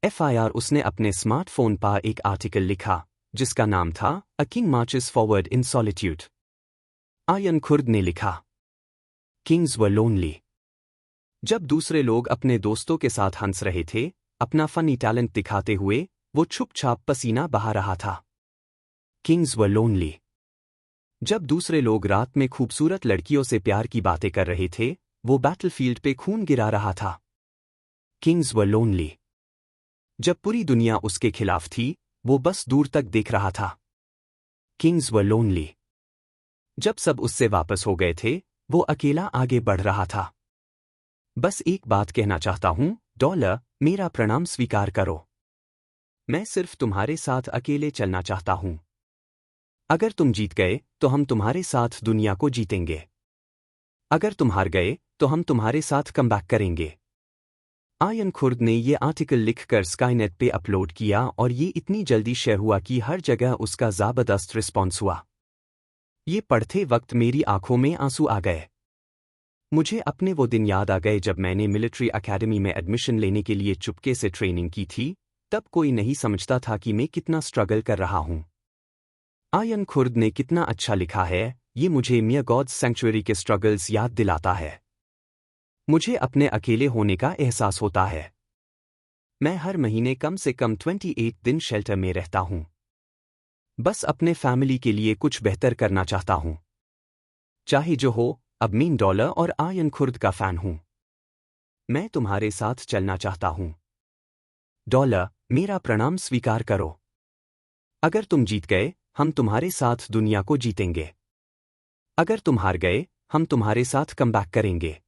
FIR उसने अपने स्मार्टफोन पर एक आर्टिकल लिखा, जिसका नाम था a king marches forward in solitude. Aryan Khurd ने लिखा, किंग्स वर लोनली। जब दूसरे लोग अपने दोस्तों के साथ हंस रहे थे, अपना फनी टैलेंट दिखाते हुए, वो छुप-छाप पसीना बहा रहा था। किंग्स वर लोनली। जब दूसरे लोग रात में खूबसूरत लड़कियों से प्यार की बातें कर रहे थे, वो बैटलफील्ड पे खून गिरा रहा था। किंग्स वर लोनली। जब पूरी दुनिया उसके खिलाफ थी, वो बस दूर तक देख रहा था। किंग्स वर लोनली। जब सब उससे वापस हो गए थे, वो अकेला आगे बढ़ रहा था। बस एक बात कहना चाहता हूं, डॉलर, मेरा प्रणाम स्वीकार करो। मैं सिर्फ तुम्हारे साथ अकेले चलना चाहता हूं। अगर तुम जीत गए तो हम तुम्हारे साथ दुनिया को जीतेंगे। अगर तुम हार गए तो हम तुम्हारे साथ कमबैक करेंगे। आयन खुर्द ने ये आर्टिकल लिखकर स्काईनेट पे अपलोड किया और ये इतनी जल्दी शेयर हुआ कि हर जगह उसका ज़बरदस्त रिस्पॉन्स हुआ। ये पढ़ते वक्त मेरी आंखों में आंसू आ गए। मुझे अपने वो दिन याद आ गए जब मैंने मिलिट्री एकेडमी में एडमिशन लेने के लिए चुपके से ट्रेनिंग की थी। तब कोई नहीं समझता था कि मैं कितना स्ट्रगल कर रहा हूं। आयन खुर्द ने कितना अच्छा लिखा है, ये मुझे मिया गॉड्स सैंक्चुअरी के स्ट्रगल्स याद दिलाता है। मुझे अपने अकेले होने का एहसास होता है। मैं हर महीने कम से कम 28 दिन शेल्टर में रहता हूं। बस अपने फैमिली के लिए कुछ बेहतर करना चाहता हूं। चाहे जो हो, अब मीन डॉलर और आयन खुर्द का फैन हूं। मैं तुम्हारे साथ चलना चाहता हूं। डॉलर, मेरा प्रणाम स्वीकार करो। अगर तुम जीत गए, हम तुम्हारे साथ दुनिया को जीतेंगे। अगर तुम हार गए, हम तुम्हारे साथ कमबैक करेंगे।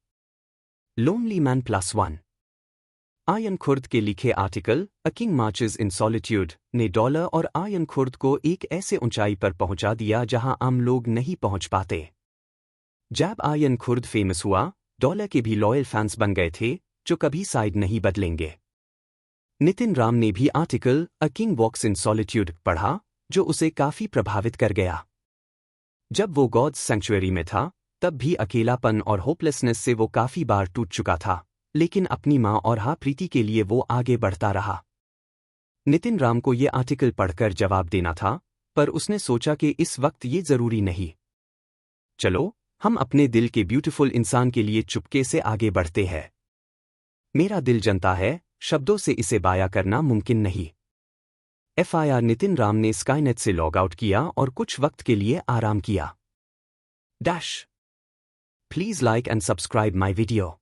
Lonely man +1। आयन खुर्द के लिखे article a king marches in solitude ने डॉलर और आयन खुर्द को एक ऐसे ऊंचाई पर पहुंचा दिया जहां आम लोग नहीं पहुंच पाते। जब आयन खुर्द फेमस हुआ, डॉलर के भी लॉयल फैंस बन गए थे जो कभी साइड नहीं बदलेंगे। नितिन राम ने भी article a king walks in solitude पढ़ा, जो उसे काफी प्रभावित कर गया। जब वो गॉड्स सैंक्चुअरी में था, तब भी अकेलापन और होपलेसनेस से वो काफी बार टूट चुका था, लेकिन अपनी माँ और प्रीति के लिए वो आगे बढ़ता रहा। नितिन राम को ये आर्टिकल पढ़कर जवाब देना था, पर उसने सोचा कि इस वक्त ये जरूरी नहीं। चलो, हम अपने दिल के ब्यूटीफुल इंसान के लिए चुपके से आगे बढ़ते हैं। मेरा दिल जनता है, शब्दों से इसे बयां करना मुमकिन नहीं। FIR नितिन राम ने स्काईनेट से लॉग आउट किया और कुछ वक्त के लिए आराम किया। Please like and subscribe my video.